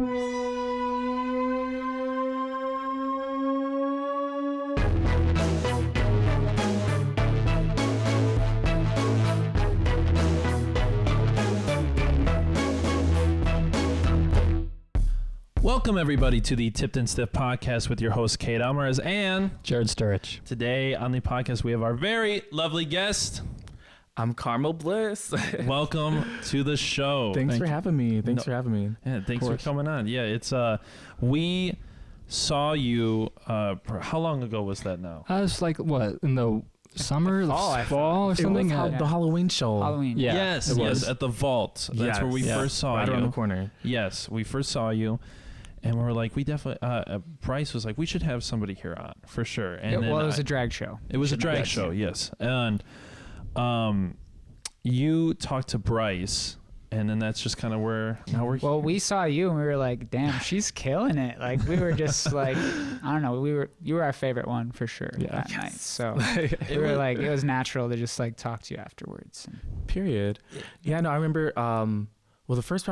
Welcome, everybody, to the Tipped and Stiff podcast with your host, Kate Alvarez and Jared Sturridge. Today on the podcast, we have our very lovely guest. I'm Carmel Bliss. Welcome to the show. Thanks for having me. Yeah, thanks for coming on. Yeah, it's we saw you. How long ago was that now? I was like, what, in the summer, fall or something? The Halloween show. Halloween. Yeah. Yes, at the Vault. That's where we first saw right you. Right around the corner. Yes, we first saw you. And we were like, we definitely, Bryce was like, we should have somebody here on for sure. And it was a drag show. It was a drag show, yes. And you talked to Bryce, and then that's just kind of where now we're here. Well, we saw you and we were like, damn, she's killing it. Like, we were just like, I don't know, you were our favorite one for sure that night. So we were like, it was natural to just like talk to you afterwards. Period. Yeah, no, I remember, the first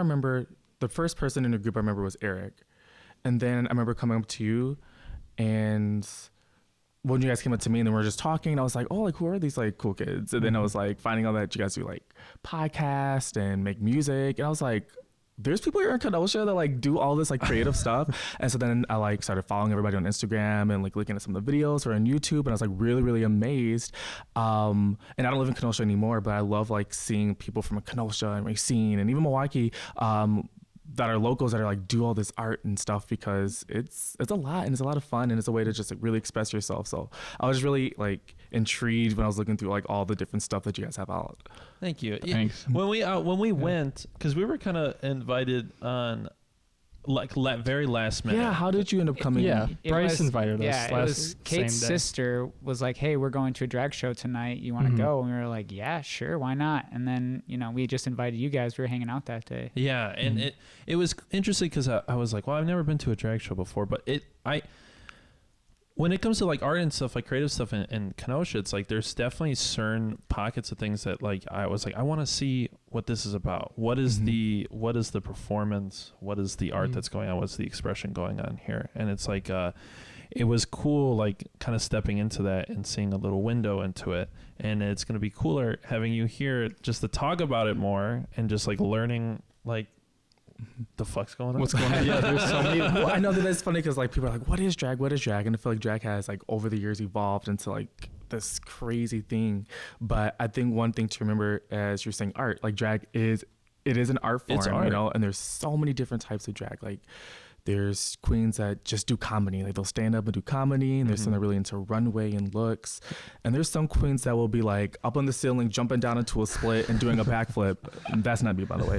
person in the group I remember was Eric. And then I remember coming up to you, and when you guys came up to me and then we were just talking, I was like, oh, like, who are these like cool kids? And then I was like finding out that you guys do like podcasts and make music. And I was like, there's people here in Kenosha that like do all this like creative stuff. And so then I like started following everybody on Instagram and like looking at some of the videos or on YouTube. And I was like really, really amazed. And I don't live in Kenosha anymore, but I love like seeing people from Kenosha and Racine and even Milwaukee, that are locals that are like do all this art and stuff, because it's a lot and it's a lot of fun and it's a way to just like really express yourself. So I was really like intrigued when I was looking through like all the different stuff that you guys have out. Thank you. Thanks. When we went, because we were kind of invited on like very last minute. Yeah, how did you end up coming? Yeah, Bryce invited us. Yeah, it was Kate's sister was like, hey, we're going to a drag show tonight. You want to go? And we were like, yeah, sure, why not? And then, we just invited you guys. We were hanging out that day. Yeah, and it was interesting because I was like, well, I've never been to a drag show before, but when it comes to like art and stuff, like creative stuff in Kenosha, it's like there's definitely certain pockets of things that like I was like, I want to see what this is about. What is the performance? What is the art that's going on? What's the expression going on here? And it's like it was cool, like kind of stepping into that and seeing a little window into it. And it's gonna be cooler having you here just to talk about it more and just like learning like the fuck's going on? What's going on? Yeah, there's so many. Well, I know that it's funny because like people are like, what is drag? What is drag? And I feel like drag has like over the years evolved into like this crazy thing. But I think one thing to remember as you're saying art, like drag is an art form, and there's so many different types of drag. Like there's queens that just do comedy, like they'll stand up and do comedy, and there's some that are really into runway and looks, and there's some queens that will be like up on the ceiling, jumping down into a split and doing a backflip. That's not me, by the way.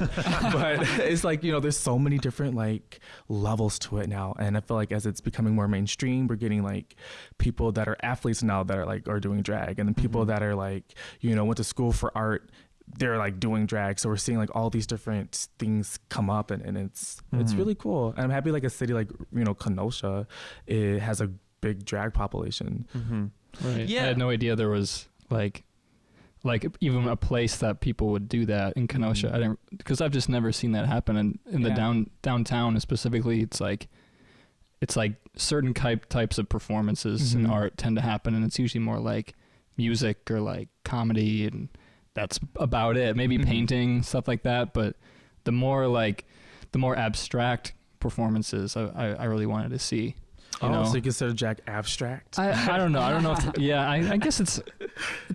But it's like, there's so many different like levels to it now, and I feel like as it's becoming more mainstream, we're getting like people that are athletes now that are doing drag, and then people that are like went to school for art, they're like doing drag. So we're seeing like all these different things come up, and it's really cool. And I'm happy like a city like Kenosha, it has a big drag population. Right. Yeah, I had no idea there was like even a place that people would do that in Kenosha. I didn't, because I've just never seen that happen. And in the downtown specifically, it's like certain types of performances in art tend to happen, and it's usually more like music or like comedy, and that's about it. Maybe painting, stuff like that. But the more abstract performances I really wanted to see. So you consider drag abstract? I don't know. I don't know if I guess it's,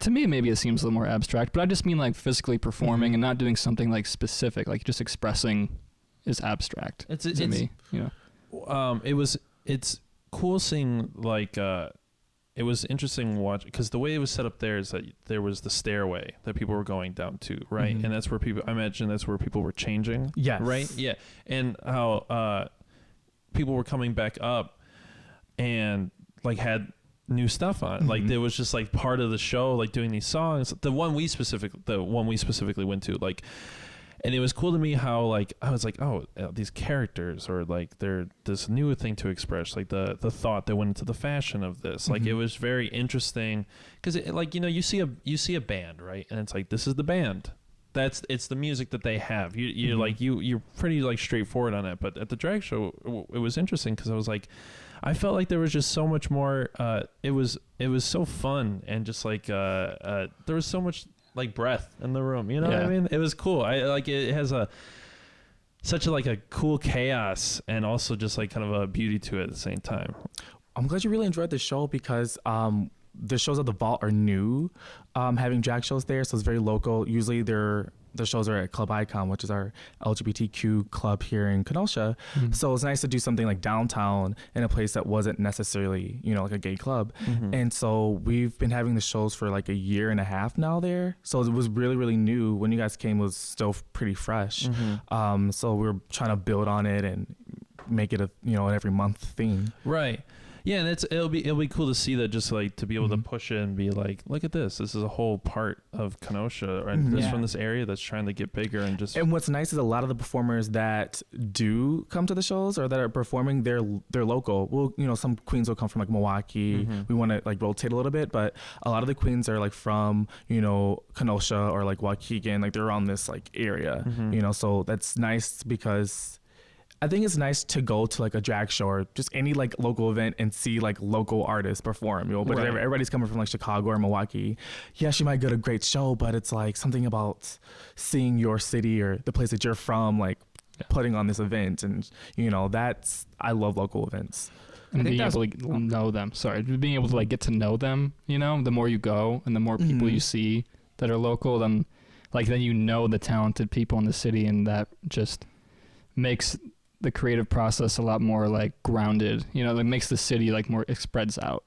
to me maybe it seems a little more abstract, but I just mean like physically performing and not doing something like specific, like just expressing is abstract to me. It's cool seeing like it was interesting to watch, because the way it was set up there is that there was the stairway that people were going down to, right? And that's where I imagine that's where people were changing. Yes. Right? Yeah. And how people were coming back up and like had new stuff on. Like there was just like part of the show, like doing these songs. The one we specifically went to, like, and it was cool to me how like I was like, oh, these characters, or like they're this new thing to express, like the thought that went into the fashion of this. Like it was very interesting, because like you see a band, right, and it's like, this is the band, it's the music that they have. You're like you're pretty like straightforward on it. But at the drag show, it was interesting because I was like, I felt like there was just so much more. It was so fun and just like there was so much like breath in the room. You know what I mean? It was cool. I like it has such a like a cool chaos and also just like kind of a beauty to it at the same time. I'm glad you really enjoyed the show because the shows at the Vault are new, having drag shows there, so it's very local. Usually the shows are at Club Icon, which is our LGBTQ club here in Kenosha. So it's nice to do something like downtown in a place that wasn't necessarily, like a gay club. And so we've been having the shows for like a year and a half now there. So it was really, really new. When you guys came, it was still pretty fresh. So we're trying to build on it and make it a, an every month thing. Right. Yeah, and it'll be cool to see that, just like to be able to push it and be like, look at this. This is a whole part of Kenosha, right? This from this area that's trying to get bigger and just. And what's nice is a lot of the performers that do come to the shows or that are performing, they're local. Well, some queens will come from like Milwaukee. We want to like rotate a little bit, but a lot of the queens are like from Kenosha or like Waukegan, like they're around this like area. So that's nice because I think it's nice to go to like a drag show or just any like local event and see like local artists perform, but everybody's coming from like Chicago or Milwaukee. Yes, you might get a great show, but it's like something about seeing your city or the place that you're from, like putting on this event. And, I love local events. And being able to know them. Being able to like get to know them, the more you go and the more people you see that are local, then the talented people in the city, and that just makes the creative process a lot more like grounded, it makes the city like more, it spreads out,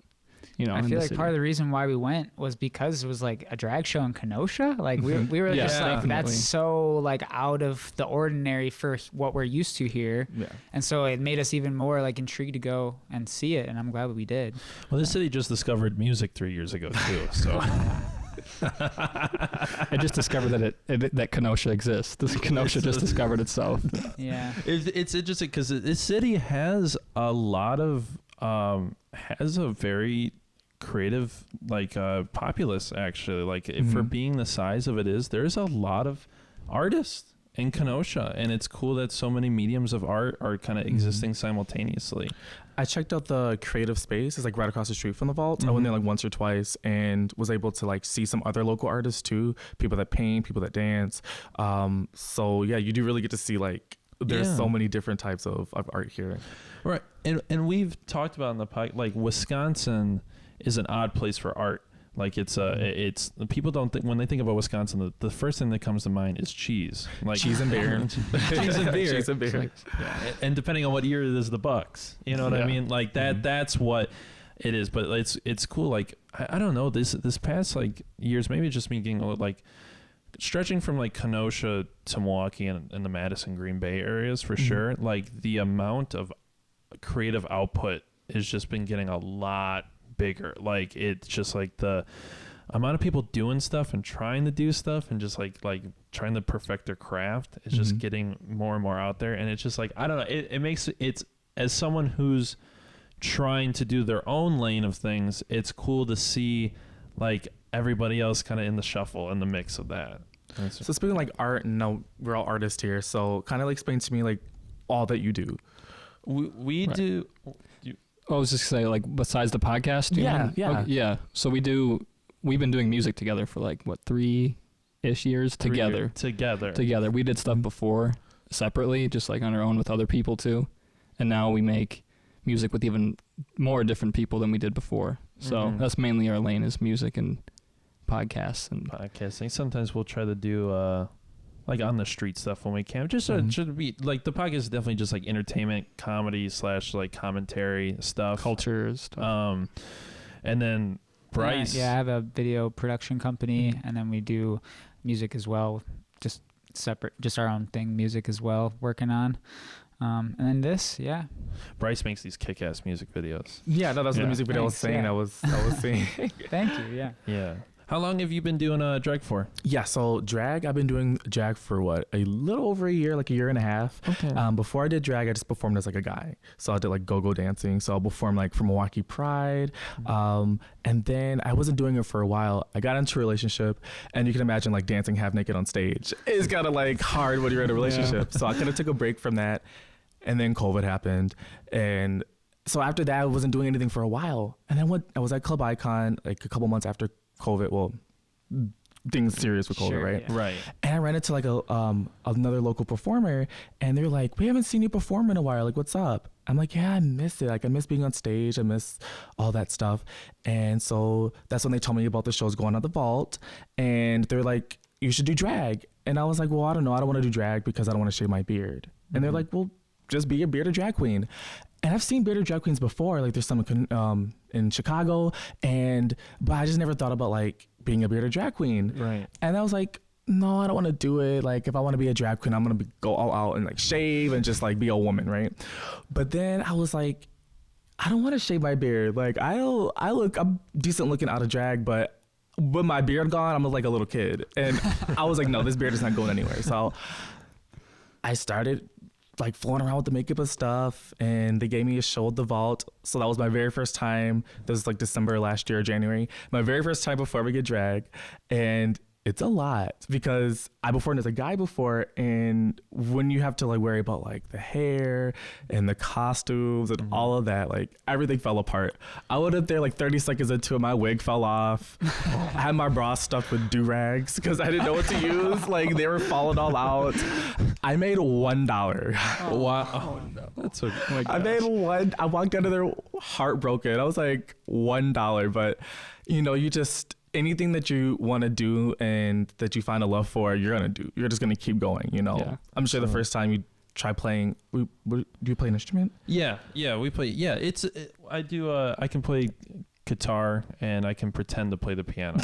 I feel like part of the reason why we went was because it was like a drag show in Kenosha. Like we were just like, definitely. That's so like out of the ordinary for what we're used to here. And so it made us even more like intrigued to go and see it. And I'm glad we did. Well, this city just discovered music 3 years ago too. So I just discovered that Kenosha exists. Kenosha just discovered itself. Yeah, it's interesting because this city has a lot of has a very creative like populace actually. Like for being the size of it is, there's a lot of artists in Kenosha, and it's cool that so many mediums of art are kind of existing simultaneously. I checked out the creative space. It's like right across the street from the Vault. I went there like once or twice and was able to like see some other local artists too, people that paint, people that dance. So yeah, you do really get to see like there's so many different types of art here. Right. And we've talked about in the podcast, like Wisconsin is an odd place for art. Like it's people don't think, when they think about Wisconsin, the first thing that comes to mind is cheese, like cheese and beer, cheese and beer, cheese and beer. Like, and depending on what year it is, the Bucks, you know what I mean? Like that, that's what it is. But it's cool. Like I don't know, this past like years, maybe it's just me getting a little like stretching from like Kenosha to Milwaukee and the Madison Green Bay areas for sure. Like the amount of creative output has just been getting a lot bigger. Like it's just like the amount of people doing stuff and trying to do stuff and just like trying to perfect their craft is just getting more and more out there. And it's just like, I don't know, it makes it's, as someone who's trying to do their own lane of things, it's cool to see like everybody else kind of in the shuffle, in the mix of that. So speaking of like art, and now we're all artists here, so kind of like explain to me like all that you do. We do. I was just saying, like, besides the podcast? Yeah. So we've been doing music together for like, what, 3-ish years together. Together. We did stuff before separately, just like on our own with other people too. And now we make music with even more different people than we did before. So that's mainly our lane, is music and podcasts. And podcasting. Sometimes we'll try to do like on the street stuff when we can. Just should be like, the podcast is definitely just like entertainment, comedy / like commentary stuff, culture stuff. And then Bryce. Yeah, I have a video production company, and then we do music as well, just separate, just our own thing, music as well, working on. And then this, Bryce makes these kick-ass music videos. Yeah, no, that's what the music video I was saying. I was saying. Thank you. Yeah. Yeah. How long have you been doing drag for? Yeah, so drag, I've been doing drag for a little over a year, like a year and a half. Okay. Before I did drag, I just performed as like a guy. So I did like go-go dancing. So I'll perform like for Milwaukee Pride. And then I wasn't doing it for a while. I got into a relationship, and you can imagine like dancing half naked on stage is kind of like hard when you're in a relationship. So I kind of took a break from that, and then COVID happened. And so after that, I wasn't doing anything for a while. And then I was at Club Icon like a couple months after COVID. Well, things serious with COVID, right? Yeah. Right. And I ran into like another local performer, and they're like, "We haven't seen you perform in a while. Like, what's up?" I'm like, "Yeah, I miss it. Like, I miss being on stage. I miss all that stuff." And so that's when they told me about the shows going on the Vault, and they're like, "You should do drag." And I was like, "Well, I don't know. I don't want to do drag because I don't want to shave my beard." And they're like, "Well, just be a bearded drag queen." And I've seen bearded drag queens before. Like, there's some in Chicago, but I just never thought about like being a bearded drag queen. Right. And I was like, no, I don't want to do it. Like, if I want to be a drag queen, I'm going to go all out and like shave and just like be a woman, right? But then I was like, I don't want to shave my beard. Like, I'm decent looking out of drag, but with my beard gone, I'm like a little kid. And I was like, no, this beard is not going anywhere. So I started like fooling around with the makeup and stuff, and they gave me a show at the Vault. So that was my very first time. This was like December last year, January. My very first time before we get drag. And it's a lot because I performed as a guy before, and when you have to like worry about like the hair and the costumes and all of that, like everything fell apart. I went up there like 30 seconds into it, my wig fell off. I had my bra stuffed with do-rags because I didn't know what to use. Like, they were falling all out. I made $1. Wow. Oh, no. That's okay. Oh, I made one. I walked out of there heartbroken. I was like, $1. But you know, anything that you want to do and that you find a love for, you're going to do. You're just going to keep going, you know? Yeah. I'm sure the first time you try playing, do you play an instrument? Yeah, we play. Yeah, I can play guitar, and I can pretend to play the piano.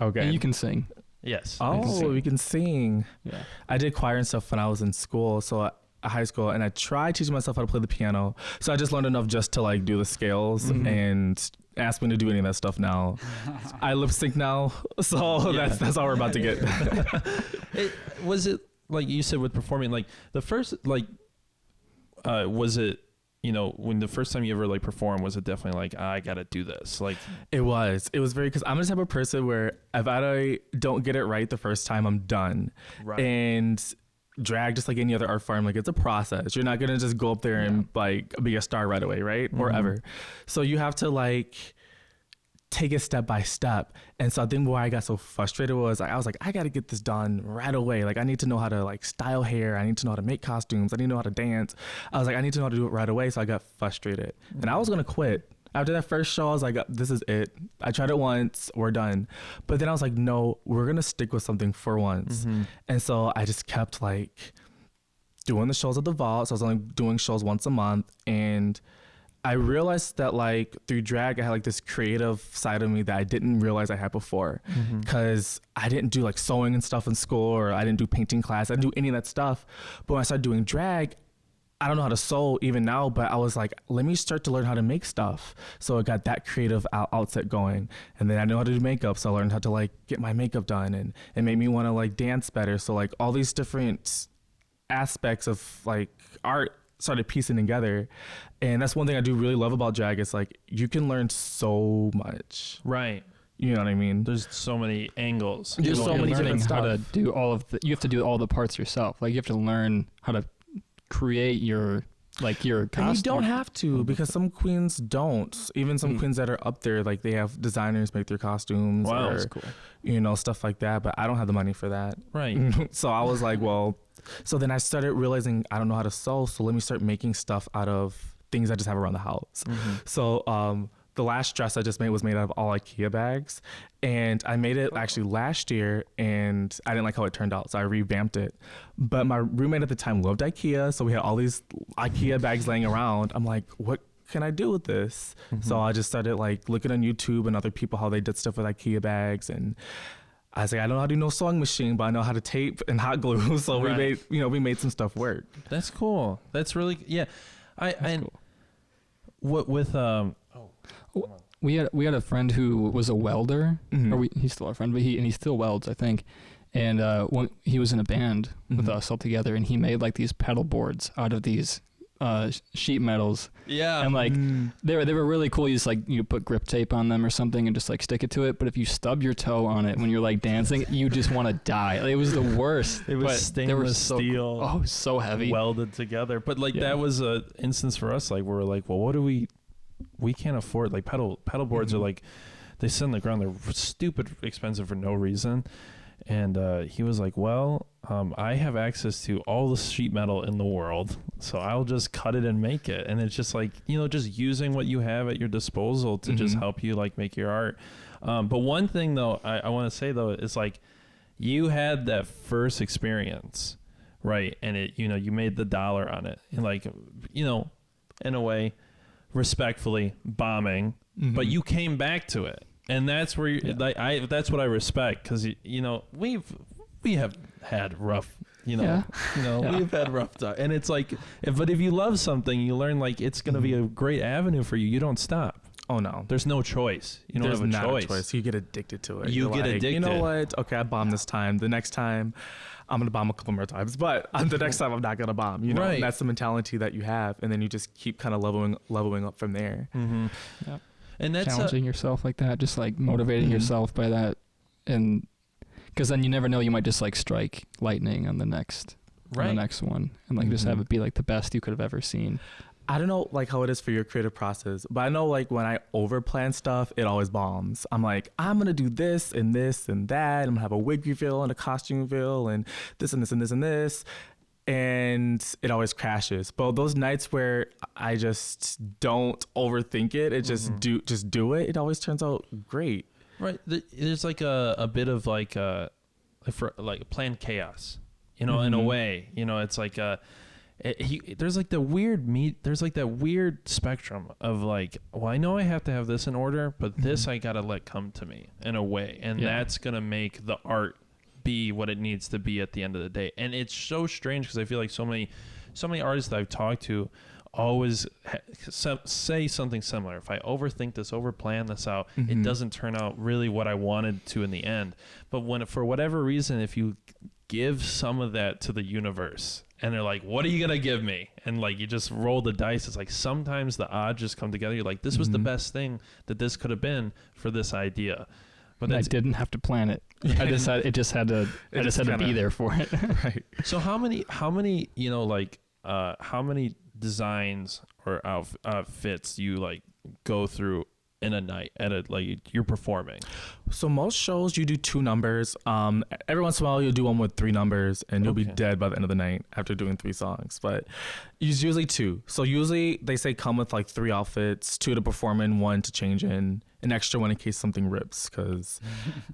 Okay. And you can sing. Yes. Oh, we can sing. Yeah. I did choir and stuff when I was in school, so high school, and I tried teaching myself how to play the piano. So I just learned enough just to like do the scales and ask me to do any of that stuff now. I lip sync now, so that's all we're about to get. Was it like you said with performing, like the first, like, was it, you know, when the first time you ever like performed, was it definitely like, I gotta do this? Like, it was very, because I'm the type of person where if I don't get it right the first time, I'm done. Right. And drag, just like any other art form, like it's a process. You're not gonna just go up there and like be a star right away, right? Or ever. So you have to like take it step by step. And so I think why I got so frustrated was I was like, I gotta get this done right away. Like, I need to know how to like style hair. I need to know how to make costumes. I need to know how to dance. I was like, I need to know how to do it right away. So I got frustrated, and I was gonna quit. After that first show, I was like, this is it. I tried it once, we're done. But then I was like, no, we're going to stick with something for once. And so I just kept like doing the shows at the Vault. So I was only doing shows once a month. And I realized that like through drag, I had like this creative side of me that I didn't realize I had before. Because I didn't do like sewing and stuff in school, or I didn't do painting class. I didn't do any of that stuff. But when I started doing drag, I don't know how to sew even now, but I was like, let me start to learn how to make stuff. So I got that creative outset going. And then I know how to do makeup. So I learned how to like get my makeup done, and it made me want to like dance better. So like all these different aspects of like art started piecing together. And that's one thing I do really love about drag. It's like, you can learn so much. right. You know what I mean? There's so many angles. There's so many different how stuff. to do you have to do all the parts yourself. Like, you have to learn how to create your costume. And you don't have to, because some queens don't. Even some queens that are up there, like they have designers make their costumes. Wow, or, that's cool. You know, stuff like that. But I don't have the money for that. Right. So I was like, well, so then I started realizing I don't know how to sew. So let me start making stuff out of things I just have around the house. So the last dress I just made was made out of all IKEA bags. And I made it actually last year, and I didn't like how it turned out, so I revamped it. But my roommate at the time loved IKEA, so we had all these IKEA bags laying around. I'm like, what can I do with this? So I just started like looking on YouTube and other people, how they did stuff with IKEA bags. And I was like, I don't know how to do no sewing machine, but I know how to tape and hot glue. So we made some stuff work. That's cool. That's really, yeah. Cool. What with we had a friend who was a welder, or he's still our friend, but he still welds, I think. And when he was in a band with us all together, and he made like these pedal boards out of these sheet metals. Yeah. And like they were really cool. You just like you put grip tape on them or something and just like stick it to it. But if you stub your toe on it when you're like dancing, you just want to die. Like, it was the worst. It was stainless steel. Oh, so heavy. Welded together. But like that was a instance for us. Like we were like, well, what do we can't afford, like pedal boards are like, they sit on the ground. They're stupid expensive for no reason. And he was like, well, I have access to all the sheet metal in the world, so I'll just cut it and make it. And it's just like, just using what you have at your disposal to just help you like make your art. But one thing though, I want to say though, is like you had that first experience, right? And it, you made the dollar on it, and like, in a way, respectfully bombing, but you came back to it. And that's where that's what I respect, because we have had rough, we've had rough time, and it's like, if you love something, you learn like it's gonna be a great avenue for you. You don't stop. Oh no, there's no choice. You don't have a choice. You get addicted to it. You get addicted. You know what? Okay, I bombed this time. The next time, I'm gonna bomb a couple more times, but the next time I'm not gonna bomb. Right. And that's the mentality that you have, and then you just keep kind of leveling up from there. Yeah. And that's challenging yourself like that, just like motivating yourself by that, and because then you never know, you might just like strike lightning on the next one, and like just have it be like the best you could have ever seen. I don't know like how it is for your creative process, but I know like when I overplan stuff, it always bombs. I'm like, I'm gonna do this and this and that. I'm gonna have a wig reveal and a costume reveal and this and this and this and this. And it always crashes. But those nights where I just don't overthink it, just do it, it always turns out great. Right. There's like a bit of like planned chaos, in a way. It's like there's like there's like that weird spectrum of like, well, I know I have to have this in order, but this I gotta let come to me in a way, and that's gonna make the art be what it needs to be at the end of the day. And it's so strange, because I feel like so many artists that I've talked to always say something similar. If I overthink this, overplan this out, it doesn't turn out really what I wanted to in the end. But when, for whatever reason, if you give some of that to the universe and they're like, what are you gonna give me? And like, you just roll the dice. It's like, sometimes the odds just come together. You're like, this was the best thing that this could have been for this idea. But I didn't have to plan it. I just had to be there for it. Right. So how many how many designs or outfits do you like go through in a night you're performing? So most shows you do 2 numbers. Every once in a while you'll do one with 3 numbers, and you'll be dead by the end of the night after doing 3 songs. But it's usually 2. So usually they say come with like 3 outfits, 2 to perform in, 1 to change in, an extra one in case something rips, because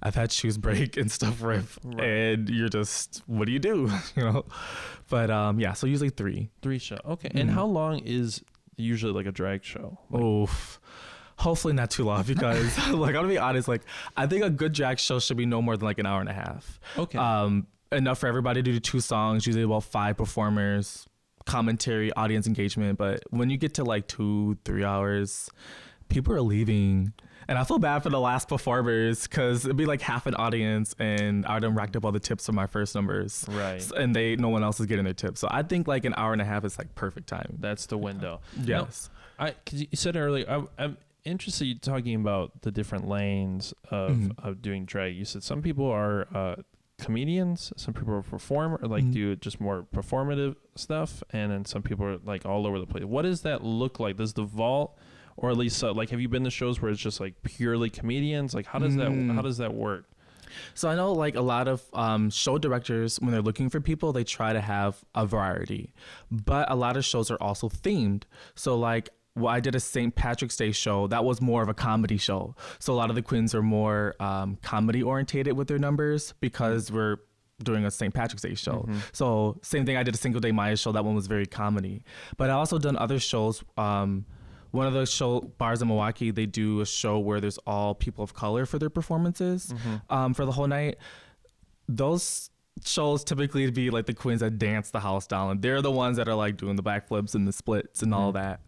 I've had shoes break and stuff rip, and you're just, what do you do? But so usually 3 shows. Okay. And how long is usually like a drag show? Hopefully not too long, because like, I'm gonna be honest, like I think a good drag show should be no more than like an hour and a half. Okay. Enough for everybody to do 2 songs, usually about 5 performers, commentary, audience engagement. But when you get to like 2-3 hours, people are leaving. And I feel bad for the last performers, because it'd be like half an audience, and I done racked up all the tips from my first numbers. Right. And no one else is getting their tips. So I think like an hour and a half is like perfect time. That's the window. Yes. Now, because you said earlier, I'm interested in talking about the different lanes of doing drag. You said some people are comedians, some people are performer, do just more performative stuff, and then some people are like all over the place. What does that look like? Does the vault, or at least have you been to shows where it's just like purely comedians? Like how does that work? So I know like a lot of show directors, when they're looking for people, they try to have a variety, but a lot of shows are also themed. So like, I did a St. Patrick's Day show that was more of a comedy show. So a lot of the queens are more comedy orientated with their numbers, because we're doing a St. Patrick's Day show. So same thing, I did a Cinco de Mayo show. That one was very comedy. But I also done other shows. One of the bars in Milwaukee, they do a show where there's all people of color for their performances for the whole night. Those shows typically be like the queens that dance the house down. They're the ones that are like doing the backflips and the splits and all that.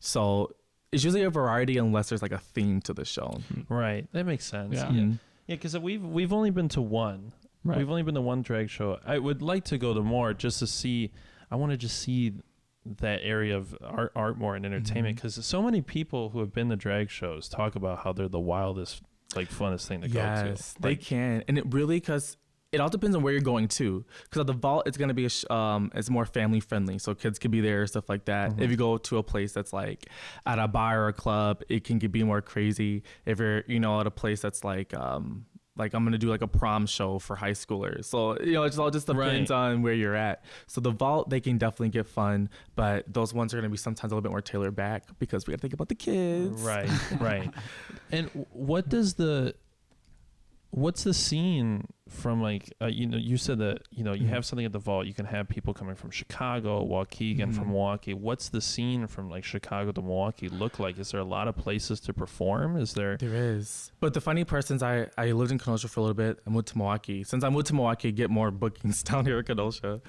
So it's usually a variety unless there's like a theme to the show. Right. That makes sense. Yeah. Yeah. Yeah, because we've only been to one. Right. We've only been to one drag show. I would like to go to more just to see. I want to just see that area of art more and entertainment, because so many people who have been to drag shows talk about how they're the wildest, like funnest thing to go to. Yes, they can, and it really, because it all depends on where you're going to. Because at the vault, it's gonna be it's more family friendly, so kids can be there, stuff like that. If you go to a place that's like at a bar or a club, it can be more crazy. If you're at a place that's like I'm going to do like a prom show for high schoolers. So, it's all just depends on where you're at. So the vault, they can definitely get fun, but those ones are going to be sometimes a little bit more tailored back because we got to think about the kids. Right, right. And what's the scene from like, you said that, you have something at the vault, you can have people coming from Chicago, Waukegan, from Milwaukee. What's the scene from like Chicago to Milwaukee look like? Is there a lot of places to perform? Is there? There is. But the funny part, since I lived in Kenosha for a little bit, I moved to Milwaukee. Since I moved to Milwaukee, I get more bookings down here in Kenosha.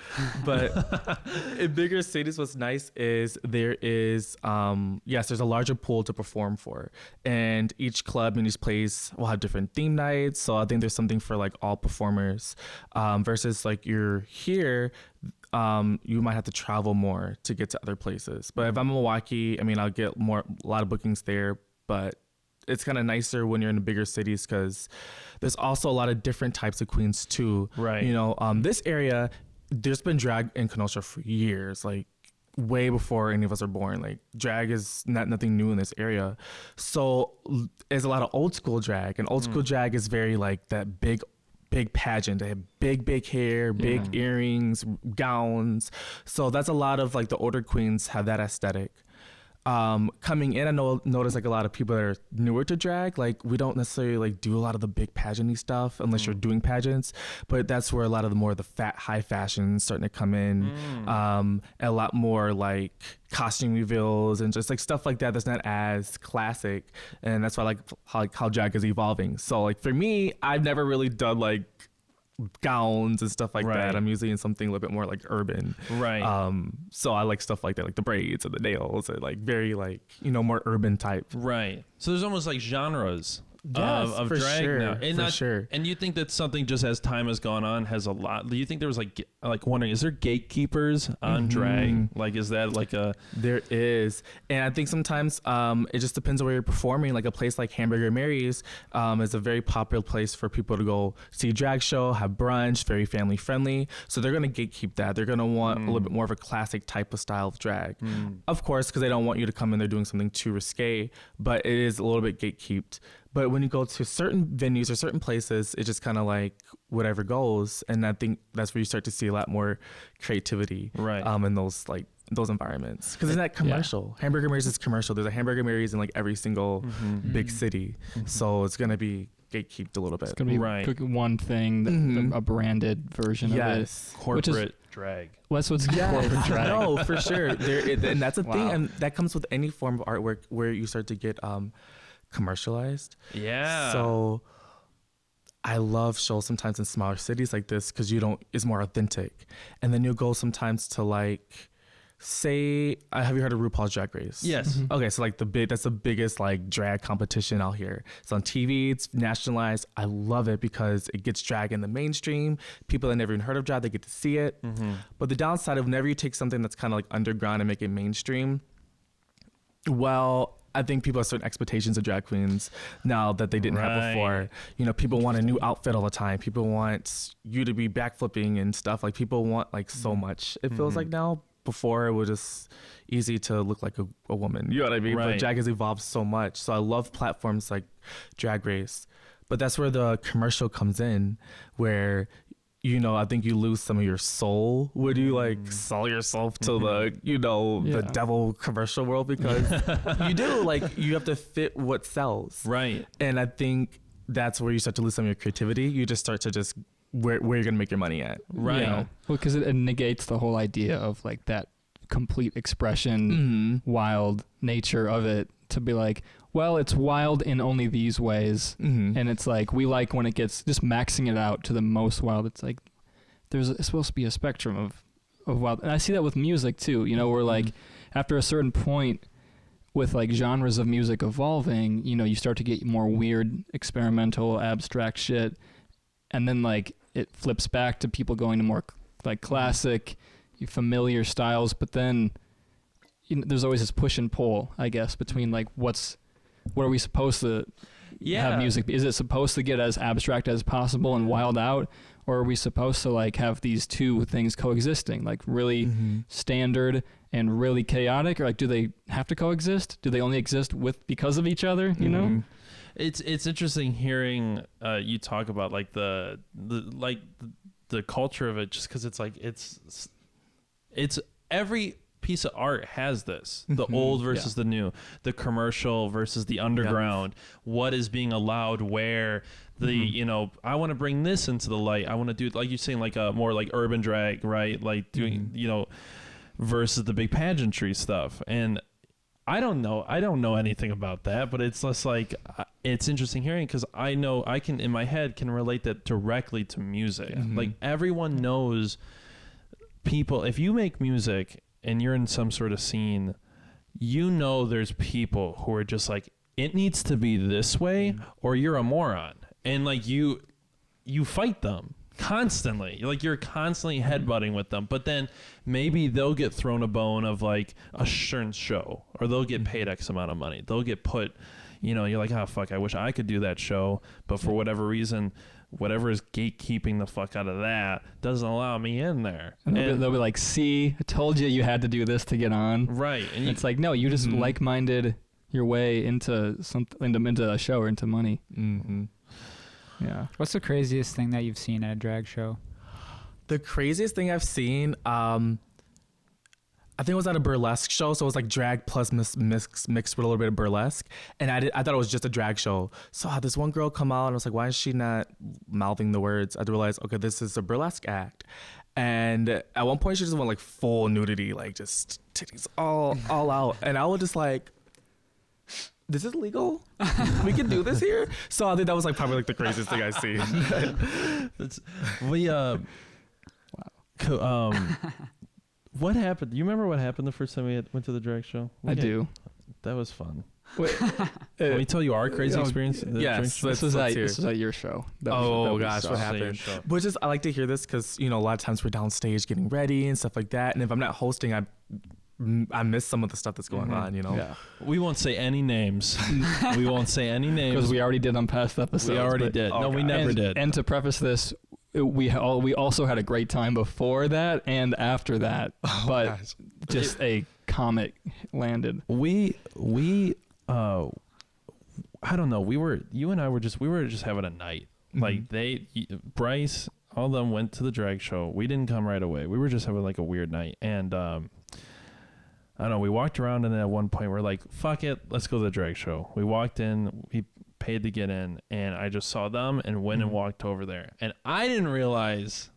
But in bigger cities, what's nice is there is, there's a larger pool to perform for. And each club and each place will have different theme nights. So I think there's something for like all performers, versus like you're here, you might have to travel more to get to other places. But if I'm in Milwaukee, I'll get a lot of bookings there, but it's kind of nicer when you're in the bigger cities because there's also a lot of different types of queens too. Right. This area, there's been drag in Kenosha for years, like way before any of us are born. Like drag is nothing new in this area. So there's a lot of old school drag, and old school drag is very like that big pageant. They have big hair, big earrings, gowns. So that's a lot of like the older queens have that aesthetic. Coming in, I notice like a lot of people that are newer to drag, like we don't necessarily like do a lot of the big pageanty stuff unless you're doing pageants, but that's where a lot of the high fashion starting to come in. And a lot more like costume reveals and just like stuff like that that's not as classic, and that's why I like how drag is evolving. So like for me, I've never really done like gowns and stuff like that. I'm usually in something a little bit more like urban. So I like stuff like that, like the braids and the nails, and like very like more urban type. Right. So there's almost like genres of drag now. And for sure. And you think that something just as time has gone on has a lot. Do you think there was like wondering, is there gatekeepers on drag? Like, is that like a? There is, and I think sometimes it just depends on where you're performing. Like a place like Hamburger Mary's is a very popular place for people to go see a drag show, have brunch, very family friendly. So they're gonna gatekeep that. They're gonna want a little bit more of a classic type of style of drag, of course, because they don't want you to come in there doing something too risque. But it is a little bit gatekeeped. But when you go to certain venues or certain places, it's just kind of like whatever goes. And I think that's where you start to see a lot more creativity in those environments. Because it's not commercial. Yeah. Hamburger Mary's is commercial. There's a Hamburger Mary's in like every single big city. So it's going to be gatekeeped a little bit. It's going to be one thing, a branded version of it. Corporate drag. Well, that's what's corporate drag. No, for sure. And that's a thing. And that comes with any form of artwork where you start to get commercialized. Yeah. So I love shows sometimes in smaller cities like this because it's more authentic. And then you'll go sometimes to like, say, have you heard of RuPaul's Drag Race? Yes. Okay, so like that's the biggest like drag competition out here. It's on TV, it's nationalized. I love it because it gets drag in the mainstream. People that never even heard of drag, they get to see it. But the downside of whenever you take something that's kind of like underground and make it mainstream, well, I think people have certain expectations of drag queens now that they didn't have before. People want a new outfit all the time. People want you to be backflipping and stuff. Like people want like so much. It feels like now. Before it was just easy to look like a woman. You know what I mean? But drag has evolved so much. So I love platforms like Drag Race. But that's where the commercial comes in, where I think you lose some of your soul when you like sell yourself to the devil commercial world, because you do you have to fit what sells. Right. And I think that's where you start to lose some of your creativity. You just start to just where you're going to make your money at. Right. Well, because it negates the whole idea of like that complete expression, wild nature of it, to be like, well, it's wild in only these ways. And it's like, we like when it gets just maxing it out to the most wild. It's like, it's supposed to be a spectrum of wild. And I see that with music too, where like after a certain point, with like genres of music evolving, you know, you start to get more weird, experimental, abstract shit, and then like it flips back to people going to more like classic, familiar styles. But then there's always this push and pull, I guess, between like what are we supposed to have music be? Is it supposed to get as abstract as possible and wild out, or are we supposed to like have these two things coexisting, like really standard and really chaotic, or like do they have to coexist? Do they only exist because of each other? You know, it's interesting hearing you talk about like the culture of it, just because it's like it's every piece of art has this, the old versus the new, the commercial versus the underground, what is being allowed where, the you know, I want to bring this into the light, I want to do, like you're saying, like a more like urban drag, right, like doing you know, versus the big pageantry stuff. And I don't know anything about that, but it's just like it's interesting hearing, because I know I can in my head can relate that directly to music. Like everyone knows people, if you make music and you're in some sort of scene, you know there's people who are just like, it needs to be this way or you're a moron. And like you fight them constantly. Like you're constantly headbutting with them. But then maybe they'll get thrown a bone of like a certain show, or they'll get paid X amount of money. They'll get put, you know, you're like, oh fuck, I wish I could do that show. But for whatever reason, whatever is gatekeeping the fuck out of that doesn't allow me in there. And they'll be like, see, I told you had to do this to get on. Right. And it's like, no, you just like-minded your way into something, into a show or into money. Yeah. What's the craziest thing that you've seen at a drag show? The craziest thing I've seen, I think it was at a burlesque show, so it was like drag plus mixed with a little bit of burlesque, and I thought it was just a drag show. So I had this one girl come out, and I was like, why is she not mouthing the words? I realized, okay, this is a burlesque act. And at one point she just went like full nudity, like just titties all out, and I was just like, this is legal? We can do this here? So I think that was like probably like the craziest thing I've seen. What happened? Do you remember what happened the first time we went to the drag show? I do. That was fun. Wait, can we tell you our crazy experience? Yes, this was at your show. Gosh, what happened? But just I like to hear this because, you know, a lot of times we're downstage getting ready and stuff like that, and if I'm not hosting, I miss some of the stuff that's going on, you know. Yeah. We won't say any names. We won't say any names because we already did on past episodes. We already did. No, we never did. And to preface this, we also had a great time before that and after that, but just a comet landed. We I don't know. You and I were just having a night. Like Bryce, all of them went to the drag show. We didn't come right away. We were just having like a weird night, and I don't know. We walked around, and then at one point we're like, "Fuck it, let's go to the drag show." We walked in. We paid to get in, and I just saw them and went and walked over there, and I didn't realize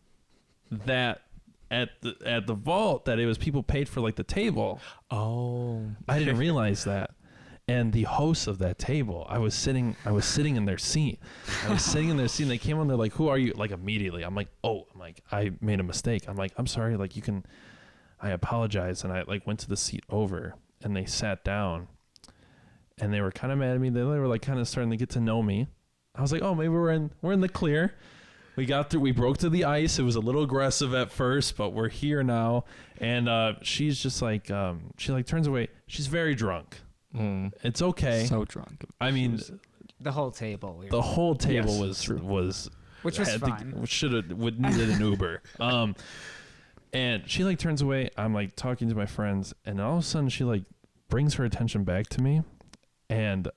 that at the vault that it was people paid for like the table. I didn't realize that. And the host of that table, I was sitting in their seat. And they came on, they're like, "Who are you?" Like immediately. I'm like, I made a mistake. I'm like, "I'm sorry, like I apologize." And I like went to the seat over, and they sat down. And they were kind of mad at me. They were like kind of starting to get to know me. I was like, oh, maybe we're in the clear. We got through. We broke through the ice. It was a little aggressive at first, but we're here now. And she's just like, she like turns away. She's very drunk. It's okay. So drunk. I mean, the whole table. The whole table was which was fine. Would needed an Uber. And she like turns away. I'm like talking to my friends, and all of a sudden she like brings her attention back to me. And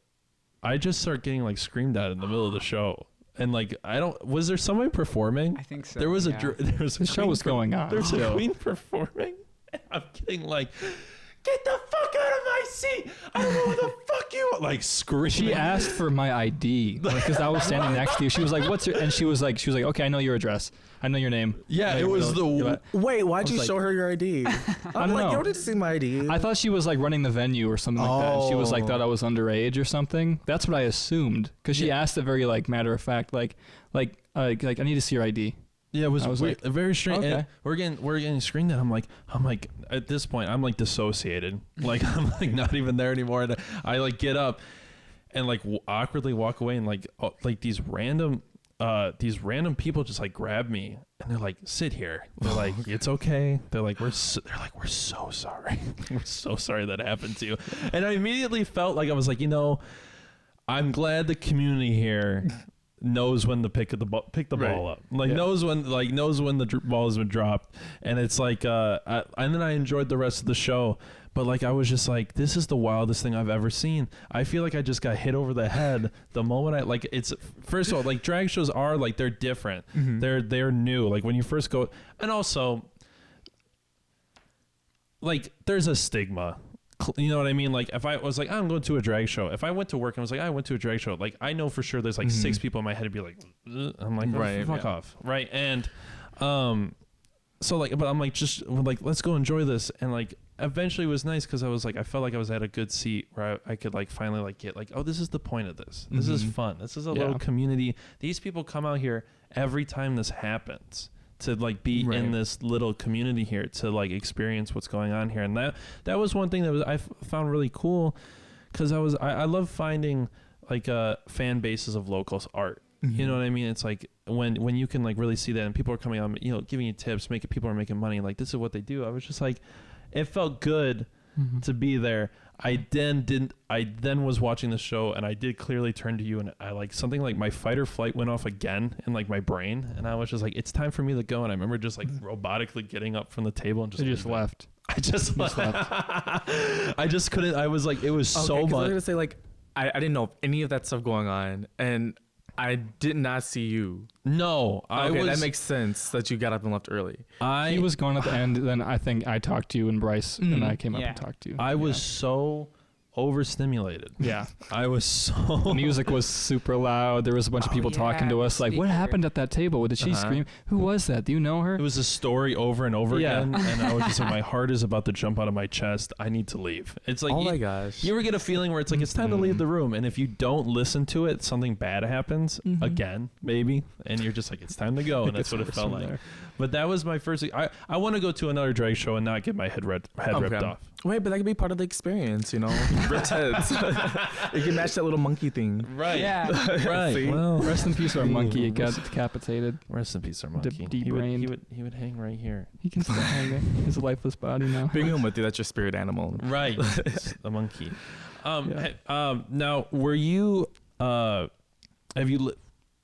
I just start getting like screamed at in the middle of the show. And like, was there somebody performing? I think so. There was a show was going on. There's a queen performing. And I'm getting like, get the fuck out of my seat. I don't know who the fuck you are. Like screaming. She asked for my ID because I was standing next to you. She was like, what's your, and she was like, okay, I know your address. I know your name. Yeah, it was Wait, why'd you show her your ID? I'm like, you don't need to see my ID. I thought she was like running the venue or something like that. She was like, thought I was underage or something. That's what I assumed. Because she asked it very like matter of fact, like I need to see your ID. Yeah, it was like, very strange. Okay. And we're getting screened at. I'm like at this point I'm like dissociated. Like I'm like not even there anymore. And I like get up and like awkwardly walk away, and like these random people just like grab me and they're like, sit here. They're like, it's okay. They're like, we're so sorry. We're so sorry that happened to you. And I immediately felt like I was like, I'm glad the community here knows when to pick the ball up, like knows when the ball has been dropped. And it's like and then I enjoyed the rest of the show, but like I was just like, this is the wildest thing I've ever seen. I feel like I just got hit over the head the moment it's first of all, like drag shows are like, they're different. They're new, like when you first go. And also like there's a stigma. You know what I mean? Like if I was like, I'm going to a drag show. If I went to work and was like, I went to a drag show, like I know for sure there's like 6 people in my head would be like, ugh. I'm like, oh, fuck off. Right. And so like, but I'm like, just like, let's go enjoy this. And like eventually it was nice because I was like, I felt like I was at a good seat where I could like finally like get like, oh, this is the point of this. This is fun. This is a little community. These people come out here every time this happens to like be in this little community here to like experience what's going on here. And that was one thing that I found really cool, because I love finding like fan bases of local art. You know what I mean? It's like when you can like really see that, and people are coming out, giving you tips, people are making money, like this is what they do. I was just like, it felt good to be there. I then was watching the show, and I did clearly turn to you, and I like something like my fight or flight went off again in like my brain, and I was just like, it's time for me to go. And I remember just like robotically getting up from the table and just left. I just left. I just couldn't. I was like, it was so much. I was gonna say like I didn't know any of that stuff going on, and I did not see you. No, that makes sense that you got up and left early. He was gone at the end. Then I think I talked to you and Bryce, and I came up and talked to you. I was so overstimulated. Yeah, I was so. The music was super loud. There was a bunch of people talking to us. Like, what happened at that table? Did she scream? Who was that? Do you know her? It was a story over and over again, and I was just like, my heart is about to jump out of my chest. I need to leave. It's like, oh my gosh, you ever get a feeling where it's like it's time to leave the room, and if you don't listen to it, something bad happens again, maybe, and you're just like, it's time to go, and that's what it felt like. But that was my first. I want to go to another drag show and not get my head ripped off. Wait, but that could be part of the experience, ripped heads. You can match that little monkey thing. Right. Yeah. Right. Well, rest in peace, our monkey. It got decapitated. Rest in peace, our monkey. Debrained. He would hang right here. He can still hang there. His lifeless body now. Bring him with you. That's your spirit animal. Right. The monkey. Now, were you?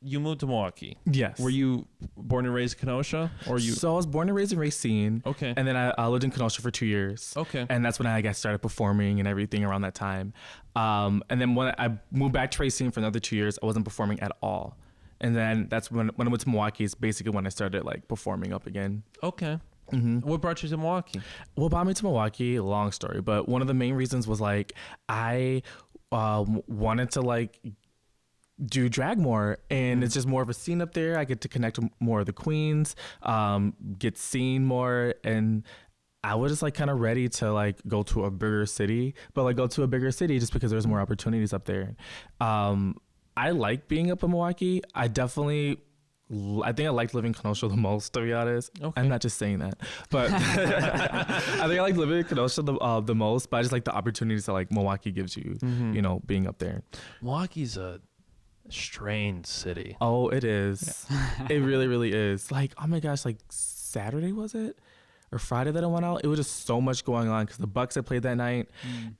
You moved to Milwaukee. Yes. Were you born and raised in Kenosha, or you? So I was born and raised in Racine. Okay. And then I lived in Kenosha for 2 years. Okay. And that's when I started performing and everything around that time. And then when I moved back to Racine for another 2 years, I wasn't performing at all. And then that's when I went to Milwaukee is basically when I started like performing up again. Okay. What brought you to Milwaukee? What brought me to Milwaukee? Long story, but one of the main reasons was like I wanted to like do drag more, and it's just more of a scene up there. I get to connect with more of the queens, get seen more, and I was just like kind of ready to like go to a bigger city, but like go to a bigger city just because there's more opportunities up there. I like being up in Milwaukee. I think I liked living in Kenosha the most, to be honest. Okay. I'm not just saying that, but I think I like living in Kenosha the most, but I just like the opportunities that like Milwaukee gives you, being up there. Milwaukee's a strange city. Oh, it is. Yeah. It really, really is. Like, oh my gosh, like Saturday was it? Or Friday that I went out, it was just so much going on because the Bucks had played that night,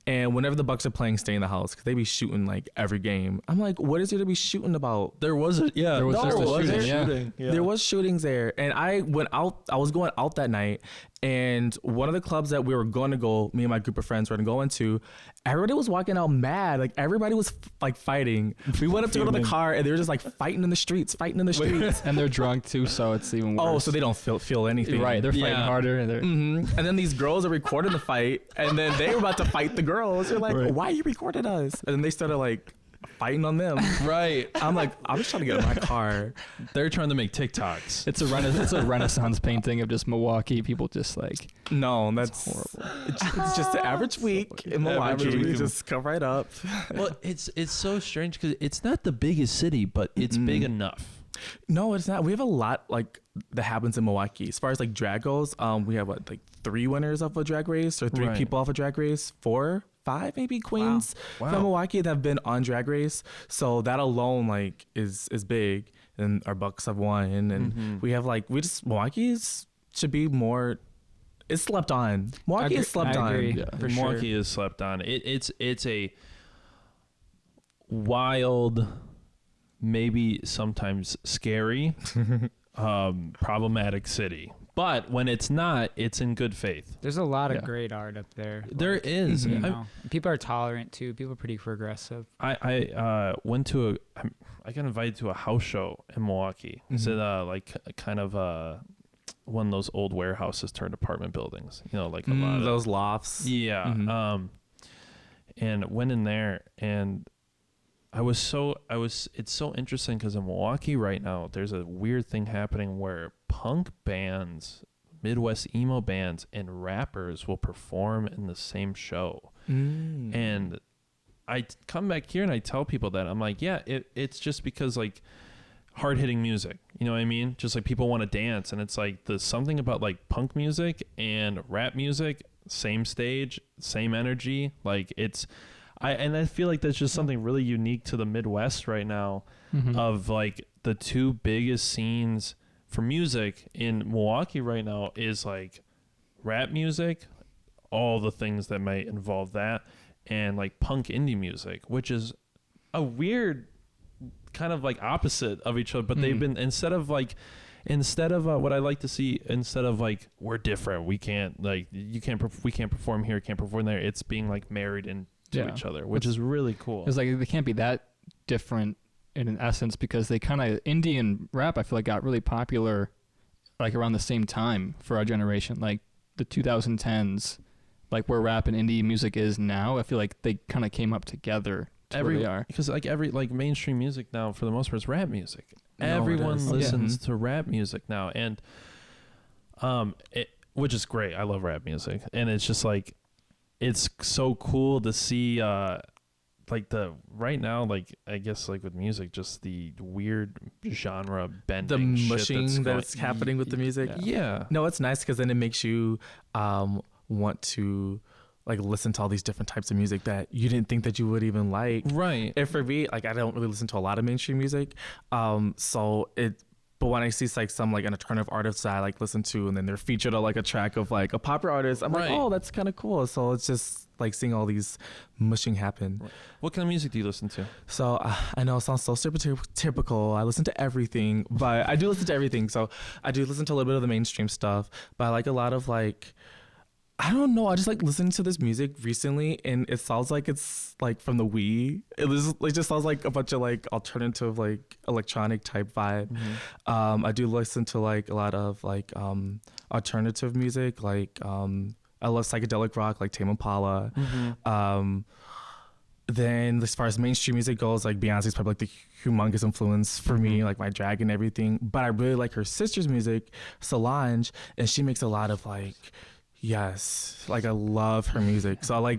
and whenever the Bucks are playing, stay in the house because they be shooting like every game. I'm like, what is there to be shooting about? There was shooting. Yeah. There was shootings there, and I went out. I was going out that night, and one of the clubs that we were going to go, me and my group of friends were going to go into, everybody was walking out mad. Like everybody was like fighting. We went up to go to the car, and they were just like fighting in the streets. And they're drunk too, so it's even worse. Oh, so they don't feel anything. Right, they're fighting harder. And then these girls are recording the fight, and then they were about to fight the girls. They're like, why are you recording us? And then they started like fighting on them. Right. I'm like, I'm just trying to get in my car. They're trying to make TikToks. It's a Renaissance painting of just Milwaukee people just like. No, that's horrible. It's just an average week in Milwaukee. You just come right up. Well, it's so strange because it's not the biggest city, but it's big enough. No, it's not. We have a lot like that happens in Milwaukee. As far as like drag goes, we have like 3 winners of a drag race or 3 people off a drag race, 4, 5 maybe queens from Milwaukee that have been on Drag Race. So that alone like is big, and our Bucks have won, and we have like Milwaukee's should be more. It's slept on. Milwaukee is slept on. Yeah, Milwaukee is slept on. It's a wild, maybe sometimes scary, problematic city. But when it's not, it's in good faith. There's a lot of great art up there. There is. You know, people are tolerant too. People are pretty progressive. I went to I got invited to a house show in Milwaukee. It's like kind of one of those old warehouses turned apartment buildings. You know, like a lot of those lofts. Yeah. And went in there, and it's so interesting because in Milwaukee right now, there's a weird thing happening where punk bands, Midwest emo bands, and rappers will perform in the same show. And I come back here and I tell people that. I'm like, yeah, it's just because like hard-hitting music, you know what I mean? Just like people want to dance, and it's like there's something about like punk music and rap music, same stage, same energy. Like I feel like that's just something really unique to the Midwest right now, of like the 2 biggest scenes for music in Milwaukee right now is like rap music, all the things that might involve that, and like punk indie music, which is a weird kind of like opposite of each other. But they've been, instead of what I like to see, instead of like we're different, we can't like we can't perform here, can't perform there, it's being like married into each other, which is really cool. It's like they can't be that different in essence, because they kind of, indie and rap I feel like got really popular like around the same time for our generation, like the 2010s, like where rap and indie music is now. I feel like they kind of came up together to where they are, because like every mainstream music now for the most part is rap music. Everyone listens to rap music now, and which is great. I love rap music, and it's just like it's so cool to see like right now, like I guess like with music, just the weird genre bending, the mushing that's happening with the music. Yeah. No, it's nice because then it makes you want to like listen to all these different types of music that you didn't think that you would even like. Right. If for me, like I don't really listen to a lot of mainstream music, but when I see like some like an alternative artist that I like listen to, and then they're featured on like a track of like a popular artist, I'm like, oh, that's kind of cool. So it's just like seeing all these mushing happen. Right. What kind of music do you listen to? So I know it sounds so stereotypical. I listen to everything, but I do listen to everything. So I do listen to a little bit of the mainstream stuff, but I like a lot of like, I don't know. I just like listening to this music recently, and it sounds like it's like from the Wii. It just sounds like a bunch of like alternative, like electronic type vibe. I do listen to like a lot of like alternative music. Like I love psychedelic rock, like Tame Impala. Then as far as mainstream music goes, like Beyonce's probably like the humongous influence for me, like my drag and everything. But I really like her sister's music, Solange, and she makes a lot of like. Yes, like I love her music. So I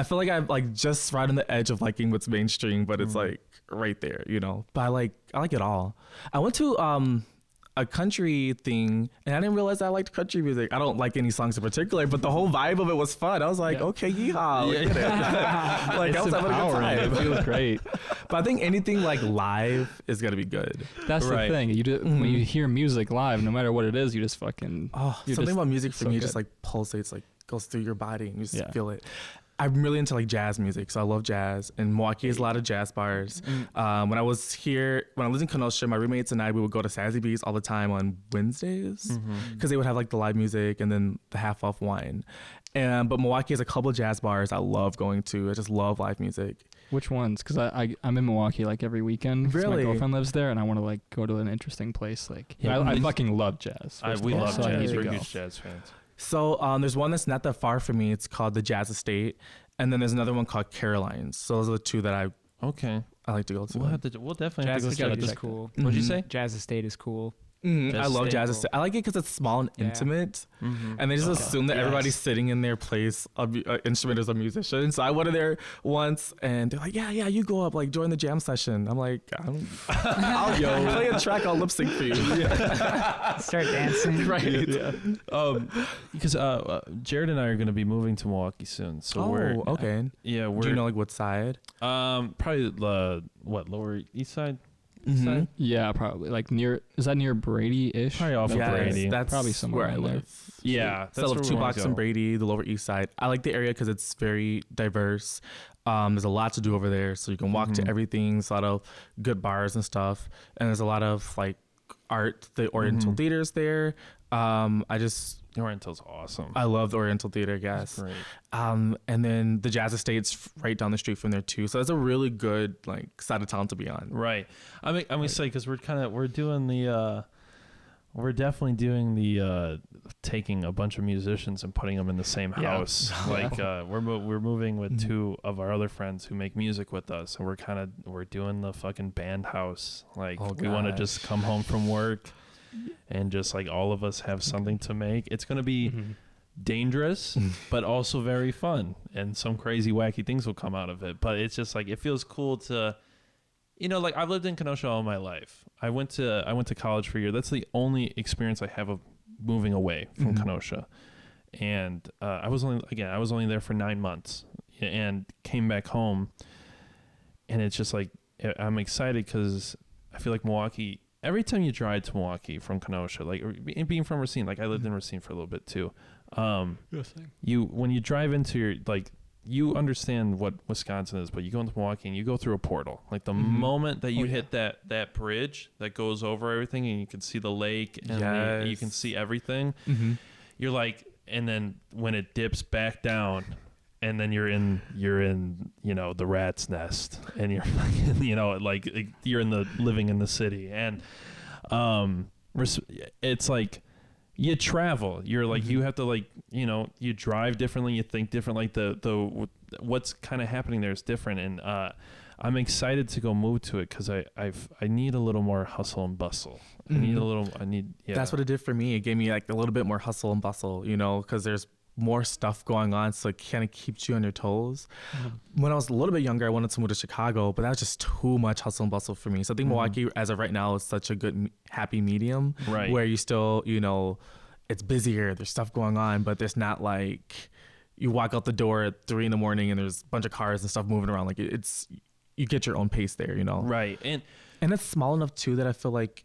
feel like I'm like just right on the edge of liking what's mainstream, but it's like right there, you know. But I like it all. I went to a country thing, and I didn't realize I liked country music. I don't like any songs in particular, but the whole vibe of it was fun. I was like, okay, yeehaw, look at it. Like I was having a good time. It feels great. But I think anything like live is gonna be good. That's the thing. You just, when you hear music live, no matter what it is, you just fucking. Something about music for me just like pulsates, like goes through your body, and you just feel it. I'm really into like jazz music, so I love jazz. And Milwaukee has a lot of jazz bars. When I lived in Kenosha, my roommates and I, we would go to Sassy Bees all the time on Wednesdays because they would have like the live music and then the half off wine. But Milwaukee has a couple of jazz bars I love going to. I just love live music. Which ones? Because I'm in Milwaukee like every weekend. Really? My girlfriend lives there, and I want to like go to an interesting place. Like I fucking love jazz. We love jazz. We're huge jazz fans. So there's one that's not that far from me. It's called the Jazz Estate, and then there's another one called Caroline's. So those are the 2 that I like to go to. We'll definitely Jazz have to go. Estate is cool. What'd you say? Jazz Estate is cool. I love jazz. I like it because it's small and intimate, and they just assume that everybody's sitting in their place of instrument as a musician. So I went there once, and they're like, "Yeah, you go up, like join the jam session." I'm like, "I'll play a track, I'll lip sync for you." Start dancing, right? Because Jared and I are going to be moving to Milwaukee soon, so we're okay. Yeah, do you know like what side? Probably the Lower East Side. Yeah, probably like is that near Brady-ish? Probably off of Brady. That's probably somewhere where I in there. live. Yeah, that's where 2 blocks from Brady, the Lower East Side. I like the area because it's very diverse. There's a lot to do over there, so you can walk to everything. There's a lot of good bars and stuff, and there's a lot of like art. The Oriental Theater's there. The Oriental's awesome. I love the Oriental Theater, yes. Great. And then the Jazz Estate's right down the street from there too. So it's a really good like side of town to be on. Right. I'm excited because we're definitely doing the taking a bunch of musicians and putting them in the same house. Like we're moving with 2 of our other friends who make music with us, and we're doing the fucking band house. Like we want to just come home from work and just like all of us have something to make. It's going to be dangerous, but also very fun, and some crazy wacky things will come out of it. But it's just like, it feels cool to, like I've lived in Kenosha all my life. I went to college for a year. That's the only experience I have of moving away from Kenosha. And I was only there for 9 months and came back home. And it's just like, I'm excited because I feel like Milwaukee, every time you drive to Milwaukee from Kenosha, like being from Racine, like I lived in Racine for a little bit too. When you drive into you understand what Wisconsin is, but you go into Milwaukee and you go through a portal. Like the moment that you hit that bridge that goes over everything, and you can see the lake and you can see everything, you're like, and then when it dips back down, and then you're in the rat's nest, and you're like you're living in the city, and it's like you travel. You're like you have to you drive differently, you think different. Like the what's kind of happening there is different, and I'm excited to go move to it because I need a little more hustle and bustle. That's what it did for me. It gave me like a little bit more hustle and bustle, because there's more stuff going on, so it kind of keeps you on your toes. When I was a little bit younger, I wanted to move to Chicago, but that was just too much hustle and bustle for me. So I think Milwaukee, as of right now, is such a good happy medium, right? Where you still, it's busier, there's stuff going on, but there's not like you walk out the door at 3 a.m. and there's a bunch of cars and stuff moving around. Like it's you get your own pace there, right? And it's small enough too that I feel like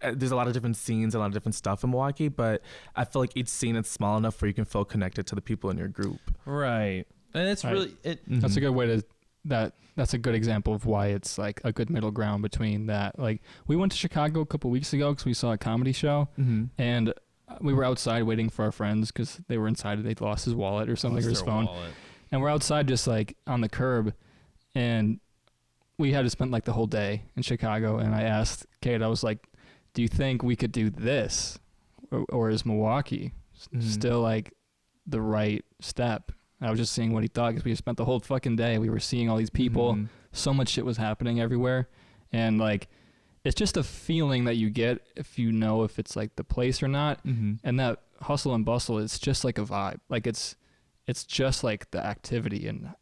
there's a lot of different scenes, a lot of different stuff in Milwaukee, but I feel like each scene is small enough where you can feel connected to the people in your group. Right. And it's really... That's a good way to... That's a good example of why it's like a good middle ground between that. Like we went to Chicago a couple weeks ago because we saw a comedy show, and we were outside waiting for our friends because they were inside. They'd lost his wallet or something, or his phone. And we're outside just like on the curb, and we had to spend like the whole day in Chicago. And I asked Kate, I was like, do you think we could do this, or is Milwaukee still like the right step? And I was just seeing what he thought, because we spent the whole fucking day. We were seeing all these people. So much shit was happening everywhere. And like, it's just a feeling that you get if you know if it's like the place or not. And that hustle and bustle is just like a vibe. Like it's just like the activity, and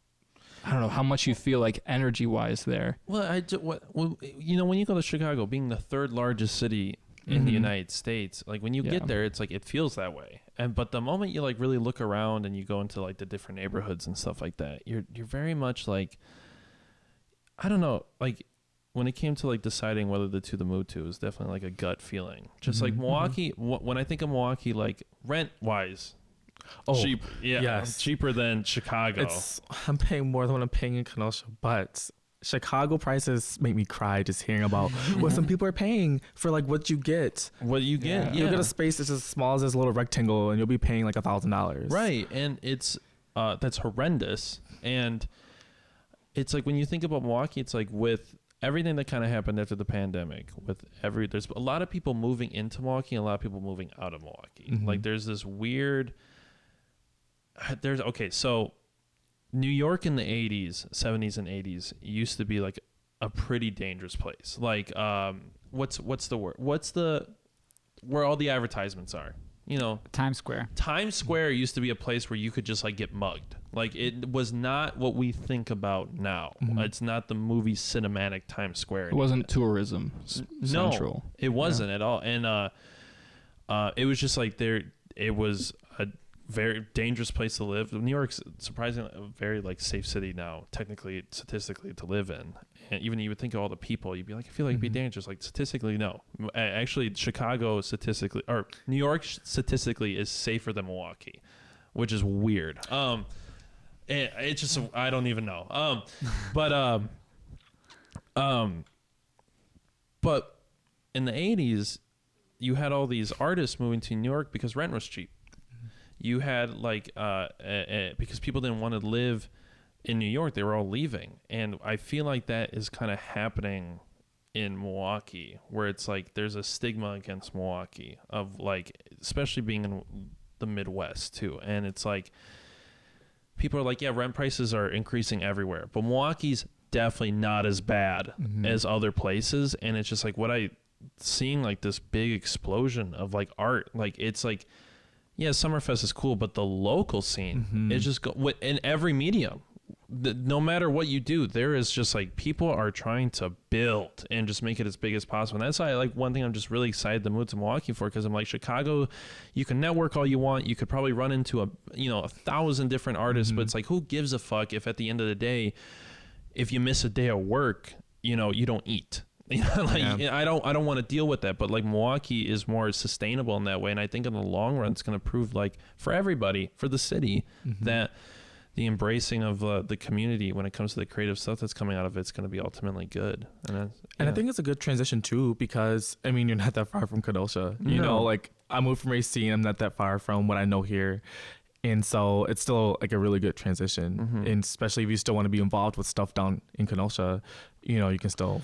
I don't know how much you feel like energy wise there. Well, when you go to Chicago, being the 3rd largest city in the United States, like when you get there, it's like it feels that way. But the moment you like really look around and you go into like the different neighborhoods and stuff like that, you're very much like, I don't know, like when it came to like deciding whether to move to, it was definitely like a gut feeling. Just like Milwaukee, when I think of Milwaukee, like rent wise. Cheap, cheaper than Chicago. I'm paying more than what I'm paying in Kenosha, but Chicago prices make me cry just hearing about what some people are paying for like what you get. You'll get a space that's as small as this little rectangle, and you'll be paying like $1,000. Right, and it's that's horrendous. And it's like when you think about Milwaukee, it's like with everything that kind of happened after the pandemic, there's a lot of people moving into Milwaukee and a lot of people moving out of Milwaukee. Like there's this weird. So New York in the 70s and 80s used to be like a pretty dangerous place. Like, what's the word? Where all the advertisements are? You know, Times Square. Times Square used to be a place where you could just like get mugged. Like, it was not what we think about now. It's not the movie cinematic Times Square. It wasn't tourism central. No, it wasn't at all. And it was just like it was a very dangerous place to live. New York's surprisingly a very like safe city now, technically, statistically, to live in. And even you would think of all the people, you'd be like, I feel like it'd be dangerous. Like, statistically, no. Actually, Chicago statistically, or New York statistically is safer than Milwaukee, which is weird. It's just, I don't even know. But in the 80s, you had all these artists moving to New York because rent was cheap. You had like because people didn't want to live in New York, they were all leaving, and I feel like that is kind of happening in Milwaukee, where it's like there's a stigma against Milwaukee of like, especially being in the Midwest too, and it's like people are like, yeah, rent prices are increasing everywhere, but Milwaukee's definitely not as bad as other places, and it's just like seeing like this big explosion of like art, like it's like, yeah, Summerfest is cool, but the local scene is just in every medium. No matter what you do, there is just like people are trying to build and just make it as big as possible. And that's why like one thing I'm just really excited to move to Milwaukee for, because I'm like, Chicago, you can network all you want. You could probably run into 1,000 different artists, but it's like, who gives a fuck if at the end of the day, if you miss a day of work, you don't eat. I don't want to deal with that, but like Milwaukee is more sustainable in that way, and I think in the long run it's going to prove like for everybody, for the city, that the embracing of the community when it comes to the creative stuff that's coming out of it's going to be ultimately good. And I think it's a good transition too, because I mean, you're not that far from Kenosha. You know, like I moved from Racine, I'm not that far from what I know here. And so it's still like a really good transition. And especially if you still want to be involved with stuff down in Kenosha, you can still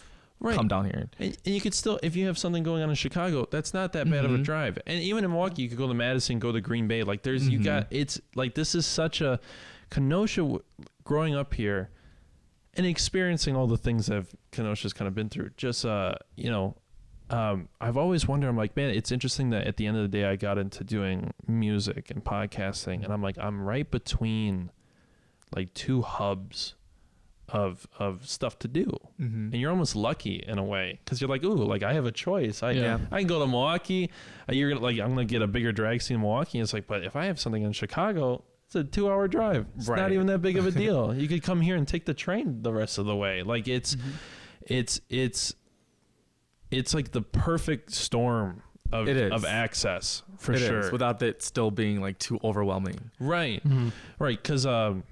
come down here. And you could still, if you have something going on in Chicago, that's not that bad of a drive. And even in Milwaukee, you could go to Madison, go to Green Bay. Like there's, it's like, this is such a, Kenosha, growing up here and experiencing all the things that Kenosha's kind of been through, just, I've always wondered, I'm like, man, it's interesting that at the end of the day, I got into doing music and podcasting, and I'm like, I'm right between like two hubs of stuff to do. And you're almost lucky in a way, because you're like, ooh, like I have a choice. I can go to Milwaukee. You're gonna like, I'm gonna get a bigger drag scene in Milwaukee. It's like, but if I have something in Chicago, it's a 2-hour drive. It's not even that big of a deal. You could come here and take the train the rest of the way. Like it's like the perfect storm of access for sure. Is, without it still being like too overwhelming. Right. Right. Because have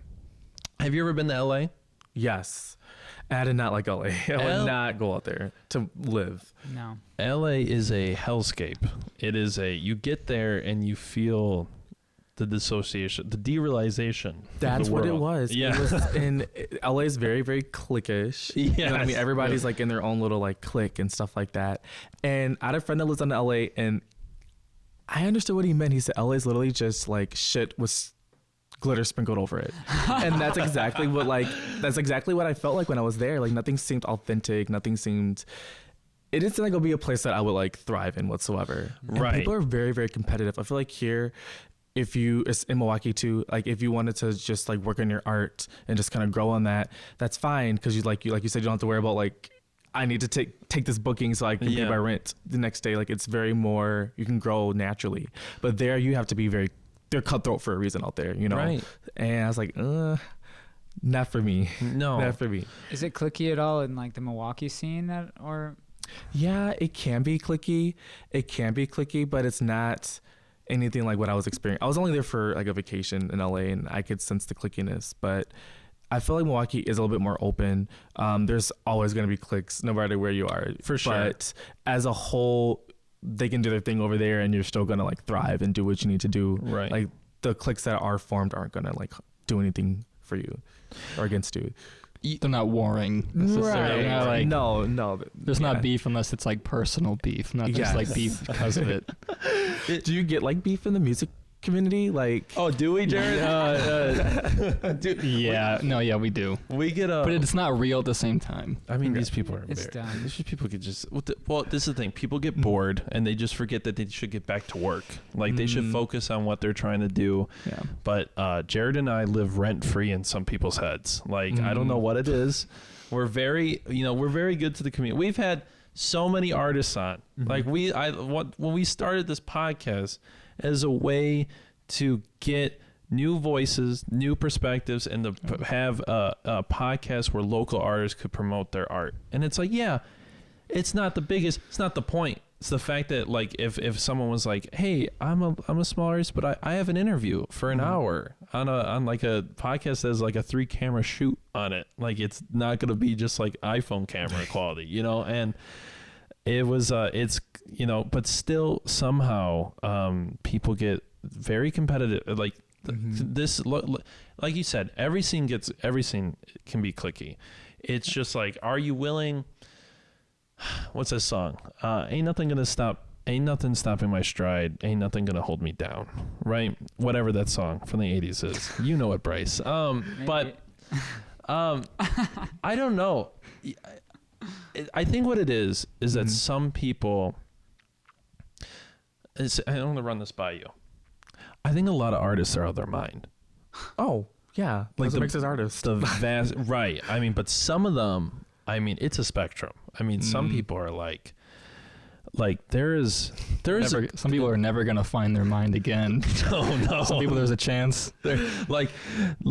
you ever been to LA? Yes. I did not like LA. I would not go out there to live. No. LA is a hellscape. It is you get there and you feel the dissociation, the derealization. That's what it was. Yeah. LA is very, very cliquish. Yes. You know what I mean? Everybody's like in their own little like clique and stuff like that. And I had a friend that lives in LA, and I understood what he meant. He said LA is literally just like shit with glitter sprinkled over it. And that's exactly what I felt like when I was there. Like nothing seemed authentic. It didn't seem like it'll be a place that I would like thrive in whatsoever. Right. And people are very, very competitive. I feel like here, it's in Milwaukee too, like if you wanted to just like work on your art and just kind of grow on that, that's fine. Cause you said, you don't have to worry about like, I need to take this booking so I can pay my rent the next day. Like it's very more, you can grow naturally, but there you have to be they're cutthroat for a reason out there, Right. And I was like, not for me. No, not for me. Is it cliquey at all in like the Milwaukee scene Yeah, it can be cliquey. But it's not anything like what I was experiencing. I was only there for like a vacation in LA, and I could sense the clickiness, but I feel like Milwaukee is a little bit more open. There's always going to be cliques no matter where you are. For sure. But as a whole, they can do their thing over there, and you're still going to like thrive and do what you need to do. Right. Like the cliques that are formed aren't going to like do anything for you or against you. They're not warring necessarily. Right. No. There's not beef unless it's like personal beef, not just like beef because of it. Do you get like beef in the music community? Like, oh, do we, Jared? Yeah, we do. We get but it's not real at the same time. I mean, these people are it's done. These people could just well, this is the thing. People get bored and they just forget that they should get back to work. Like they should focus on what they're trying to do. Yeah. But Jared and I live rent free in some people's heads. Like I don't know what it is. We're very good to the community. We've had so many artists on. Like when we started this podcast as a way to get new voices, new perspectives, and to have a podcast where local artists could promote their art. And it's like, yeah, it's not the biggest, it's not the point. It's the fact that like if someone was like, hey, I'm a small artist, but I have an interview for an hour on like a podcast that has like a 3-camera shoot on it. Like it's not gonna be just like iPhone camera quality, you know? And it was it's, you know, but still somehow people get very competitive. Like this, like you said, every scene can be clicky. It's just like, are you willing? What's this song? Ain't nothing stopping my stride. Ain't nothing gonna hold me down. Right? Whatever that song from the 80s is. You know it, Bryce. But I don't know. I think what it is that some people, I don't want to run this by you. I think a lot of artists are out of their mind. Oh, yeah. Like the makes us artists. The vast, right. I mean, but some of them, I mean, it's a spectrum. I mean, some people are like some people are never going to find their mind again. No. Some people, there's a chance. Like,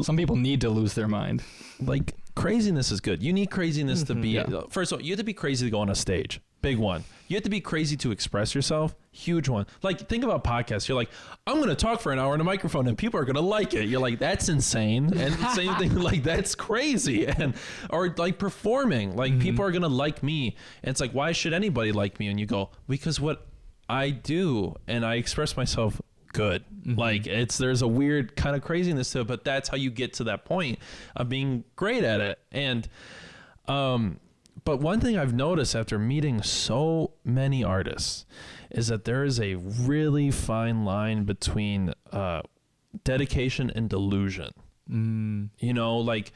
some people need to lose their mind. Like, craziness is good. You need craziness to be, first of all, you have to be crazy to go on a stage. Big one. You have to be crazy to express yourself. Huge one. Like, think about podcasts. You're like, I'm going to talk for an hour in a microphone and people are going to like it. You're like, that's insane. And the same thing, like, that's crazy. And, or like performing, like people are going to like me. And it's like, why should anybody like me? And you go, because what I do and I express myself good. Like there's a weird kind of craziness to it, but that's how you get to that point of being great at it. And, but one thing I've noticed after meeting so many artists is that there is a really fine line between dedication and delusion. You know, like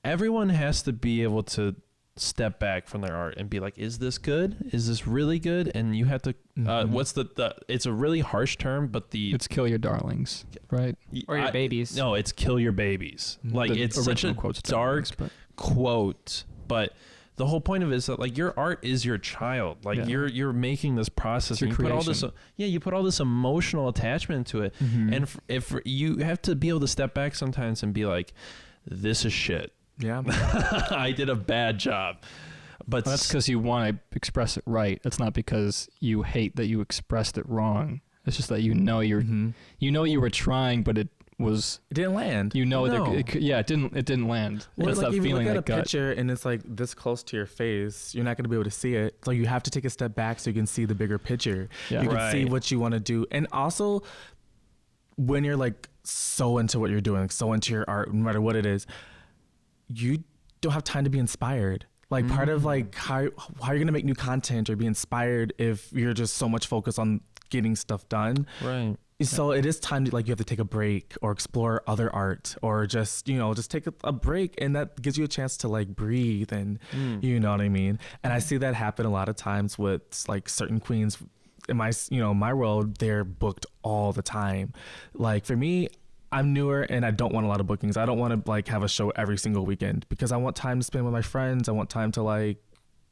everyone has to be able to step back from their art and be like, is this good? Is this really good? And you have to what's the it's a really harsh term, but it's kill your darlings, right? Or your babies. No, it's kill your babies. Like it's such a dark quote, but the whole point of it is that like your art is your child. Like you're making this process and you put all this you put all this emotional attachment to it. And if you have to be able to step back sometimes and be like, this is shit. Yeah. I did a bad job. But that's because you want to express it right. It's not because you hate that you expressed it wrong. It's just that you know you were trying, but it didn't land. You know, it didn't land. Well, it's like that if you feeling, look at that a gut. picture and it's like this close to your face, you're not going to be able to see it. So you have to take a step back so you can see the bigger picture. Yeah. You can see what you want to do. And also when you're like so into what you're doing, so into your art, no matter what it is, you don't have time to be inspired. Like part of like how you're going to make new content or be inspired if you're just so much focused on getting stuff done. Right. So it is time to like, you have to take a break or explore other art or just, you know, just take a break, and that gives you a chance to like breathe and you know what I mean? And I see that happen a lot of times with like certain queens in my world. They're booked all the time. Like for me, I'm newer and I don't want a lot of bookings. I don't want to like have a show every single weekend because I want time to spend with my friends. I want time to like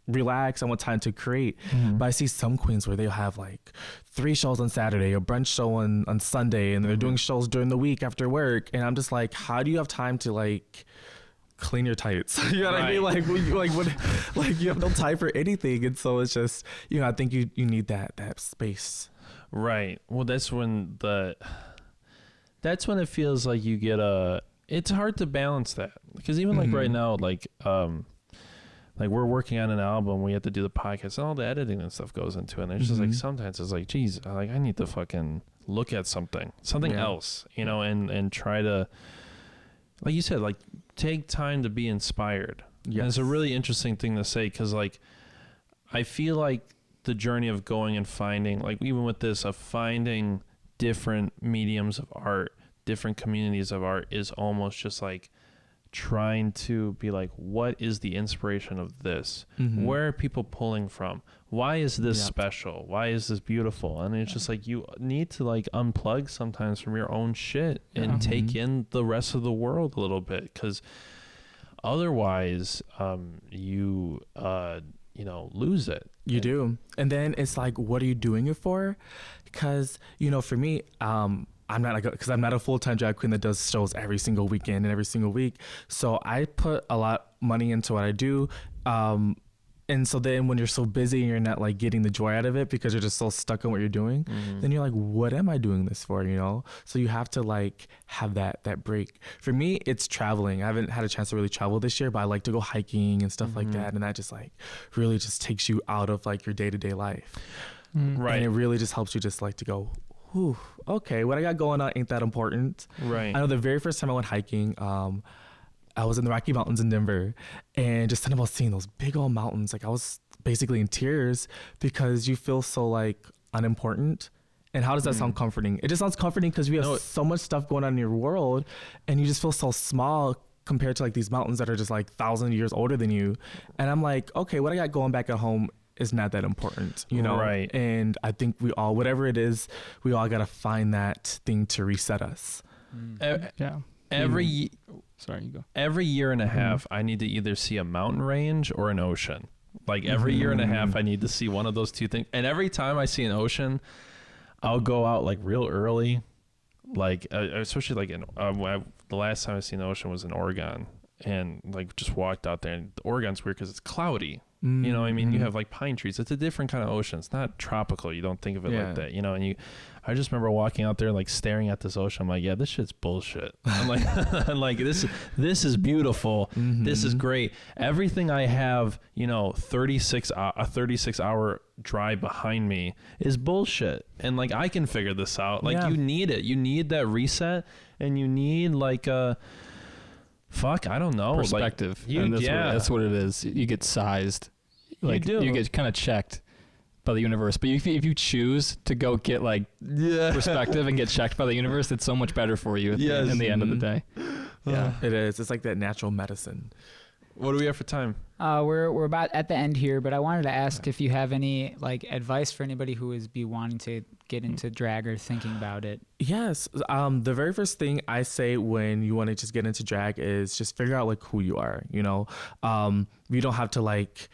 relax. I want time to create. But I see some queens where they'll have like 3 shows on Saturday, a brunch show on Sunday, and they're doing shows during the week after work. And I'm just like, how do you have time to like clean your tights? You know what I mean? Like you have no time for anything. And so it's just, you know, I think you need that space. Right. Well, that's when it feels like you get it's hard to balance that, because even like right now, like we're working on an album, we have to do the podcast and all the editing and stuff goes into it. And it's just like, sometimes it's like, geez, like I need to fucking look at something else, you know, and try to, like you said, like take time to be inspired. Yes. And it's a really interesting thing to say, because like, I feel like the journey of going and finding, like even with this, of finding different mediums of art, different communities of art is almost just like trying to be like, what is the inspiration of this? Where are people pulling from? Why is this special? Why is this beautiful? And it's just like, you need to like unplug sometimes from your own shit and take in the rest of the world a little bit, because otherwise you lose it. You do. And then it's like, what are you doing it for? Because, for me, I'm not a full-time drag queen that does shows every single weekend and every single week. So I put a lot of money into what I do. And so then when you're so busy and you're not like getting the joy out of it because you're just so stuck on what you're doing, then you're like, what am I doing this for? So you have to like have that break. For me, it's traveling. I haven't had a chance to really travel this year, but I like to go hiking and stuff like that. And that just like really just takes you out of like your day-to-day life. Right. And it really just helps you just like to go, whew, okay, what I got going on ain't that important. Right. I know the very first time I went hiking, I was in the Rocky Mountains in Denver, and just something about seeing those big old mountains. Like I was basically in tears because you feel so like unimportant. And how does that sound comforting? It just sounds comforting because we have so much stuff going on in your world, and you just feel so small compared to like these mountains that are just like thousands of years older than you. And I'm like, okay, what I got going back at home is not that important, Right. And I think we all, whatever it is, we all got to find that thing to reset us. Every year and a half, I need to either see a mountain range or an ocean. Like every year and a half, I need to see one of those two things. And every time I see an ocean, I'll go out like real early. Like, especially like the last time I seen the ocean was in Oregon, and like just walked out there, and Oregon's weird because it's cloudy. You know what I mean? You have like pine trees. It's a different kind of ocean. It's not tropical. You don't think of it like that, and I just remember walking out there, like staring at this ocean. I'm like, yeah, this shit's bullshit. I'm like, this is beautiful. This is great. Everything I have, a 36 hour drive behind me is bullshit. And like, I can figure this out. Like you need it. You need that reset, and you need like I don't know. Perspective. Like, that's what it is. You get sized. Like you get kind of checked by the universe, but if you choose to go get like perspective and get checked by the universe, it's so much better for you in the end of the day. It is. It's like that natural medicine. What do we have for time? We're about at the end here, but I wanted to ask if you have any like advice for anybody who is wanting to get into drag or thinking about it. Yes. The very first thing I say when you want to just get into drag is just figure out like who you are. You don't have to like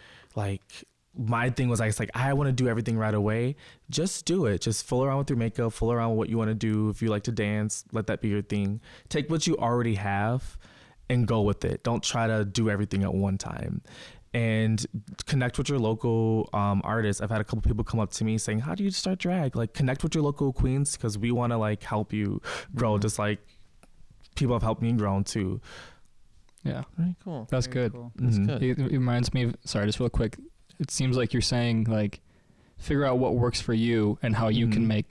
my thing was I want to do everything right away. Just do it. Just fool around with your makeup, fool around with what you want to do. If you like to dance, let that be your thing. Take what you already have and go with it. Don't try to do everything at one time. And connect with your local artists. I've had a couple people come up to me saying, how do you start drag? Like, connect with your local queens, because we want to like help you grow, just like people have helped me grow too. Yeah. Very cool. That's Very good. Cool. That's good. It reminds me of, sorry, just real quick. It seems like you're saying like, figure out what works for you and how you can make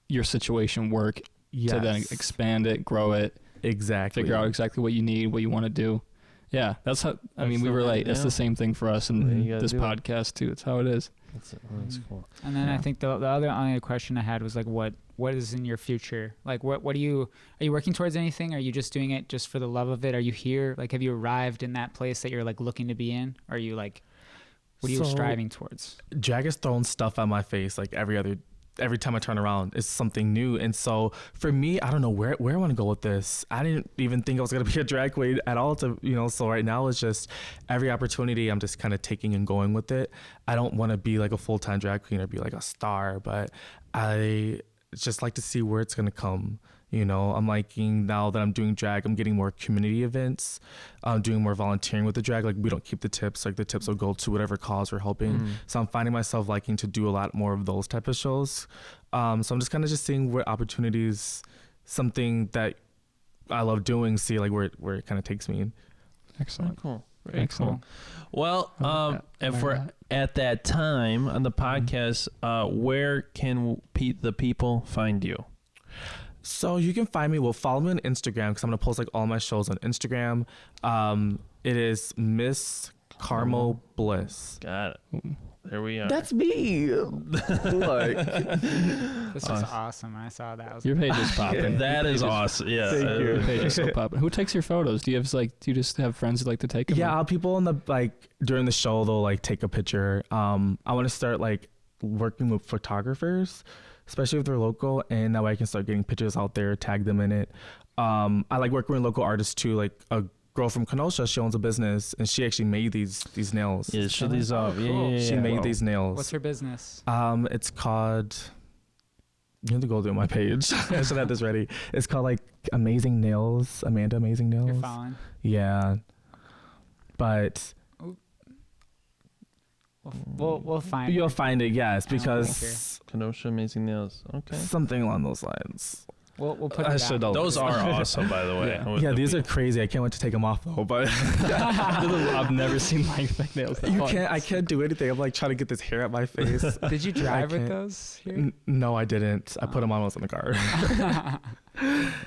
your situation work to then expand it, grow it. Exactly. Figure out exactly what you need, what you want to do. Yeah, that's how. I mean, we relate. It's the same thing for us in this podcast too. It's how it is. That's cool. And then I think the other question I had was like, what is in your future? Like, what are you working towards anything? Are you just doing it just for the love of it? Are you here? Like, have you arrived in that place that you're like looking to be in? Or are you like, what are you striving towards? Drag has thrown stuff on my face like every time I turn around is something new. And so for me, I don't know where I want to go with this. I didn't even think I was going to be a drag queen at all so right now it's just every opportunity I'm just kind of taking and going with it. I don't want to be like a full-time drag queen or be like a star, but I just like to see where it's going to come. I'm liking now that I'm doing drag, I'm getting more community events. I'm doing more volunteering with the drag. Like, we don't keep the tips. Like, the tips will go to whatever cause we're helping. So I'm finding myself liking to do a lot more of those type of shows. So I'm just kind of just seeing what opportunities, something that I love doing, see like where it kind of takes me. Excellent. Very cool. Very cool. Well, if we're at that time on the podcast, where can the people find you? So you can find me. Follow me on Instagram, because I'm going to post like all my shows on Instagram. It is Miss Carmel Bliss. Got it. There we are. That's me. Look. This was awesome. When I saw that, I was Your page is popping. That is awesome. Yeah. Your page is so popping. Who takes your photos? Do you just have friends who like to take them? Yeah, people in the during the show they'll like take a picture. I want to start like working with photographers, especially if they're local, and that way I can start getting pictures out there, tag them in it. I like working with local artists too, like a girl from Kenosha. She owns a business, and she actually made these nails. Yeah, she these up. Yeah. She made these nails. What's her business? It's called. You have to go through my page. I should have this ready. It's called like Amazing Nails. Amanda Amazing Nails. You're following. Yeah, but we'll find. You'll find it. Yes, because Kenosha Amazing Nails. Okay. Something along those lines. We'll put it down. Those are awesome, by the way. Yeah, these are crazy. I can't wait to take them off though. But I've never seen like nails. I can't do anything. I'm like trying to get this hair at my face. Did you drive with those here? No, I didn't. I put them on when I was in the car.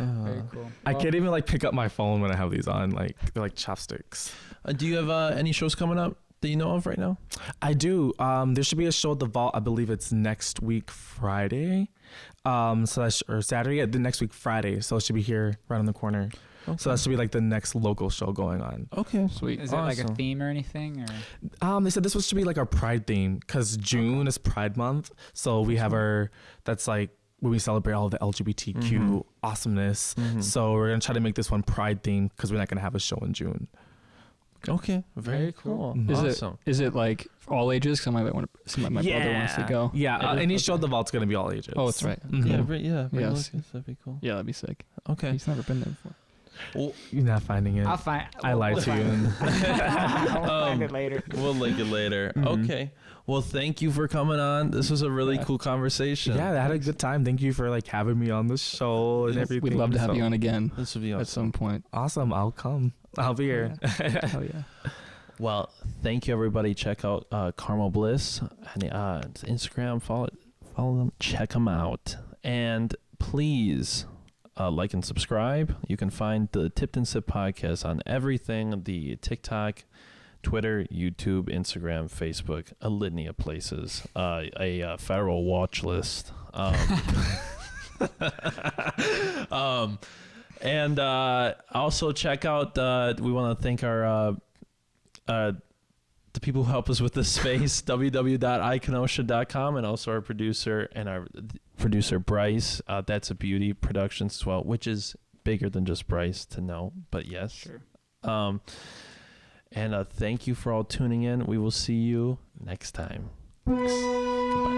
Very cool. I can't even like pick up my phone when I have these on. Like they're like chopsticks. Do you have any shows coming up that you know of right now? I do. There should be a show at the Vault. I believe it's next week Friday. Or Saturday. Yeah, the next week Friday. So it should be here right on the corner. Okay. So that should be like the next local show going on. Okay, sweet. Is it like a theme or anything? Or they said this should be like our Pride theme because June is Pride Month. So we have that's like when we celebrate all the LGBTQ awesomeness. So we're gonna try to make this one Pride theme because we're not gonna have a show in June. Okay, very cool. Awesome. Is it like all ages? Because my brother wants to go. Yeah, any show at the Vault's gonna be all ages. Oh, that's right. Yeah, yes. That'd be cool. Yeah, that'd be sick. Okay. He's never been there before. Well, you're not finding it. I'll find. I lied to you. I'll find it later. We'll link it later. Okay. Well, thank you for coming on. This was a really cool conversation. Yeah, I had a good time. Thank you for like having me on the show and everything. We'd love to have you on again. This would be awesome. At some point. Awesome. I'll come. I'll be here. Hell yeah. Well, thank you, everybody. Check out Carmel Bliss and Instagram. Follow them. Check them out. And please like and subscribe. You can find the Tipped and Sip podcast on everything, the TikTok, Twitter, YouTube, Instagram, Facebook, a litany of places, a federal watch list. And also check out, we want to thank our the people who help us with this space, www.ikenosha.com, and also our producer Bryce. That's a Beauty Productions as well, which is bigger than just Bryce to know, but yes. Sure. And thank you for all tuning in. We will see you next time. Thanks. Goodbye.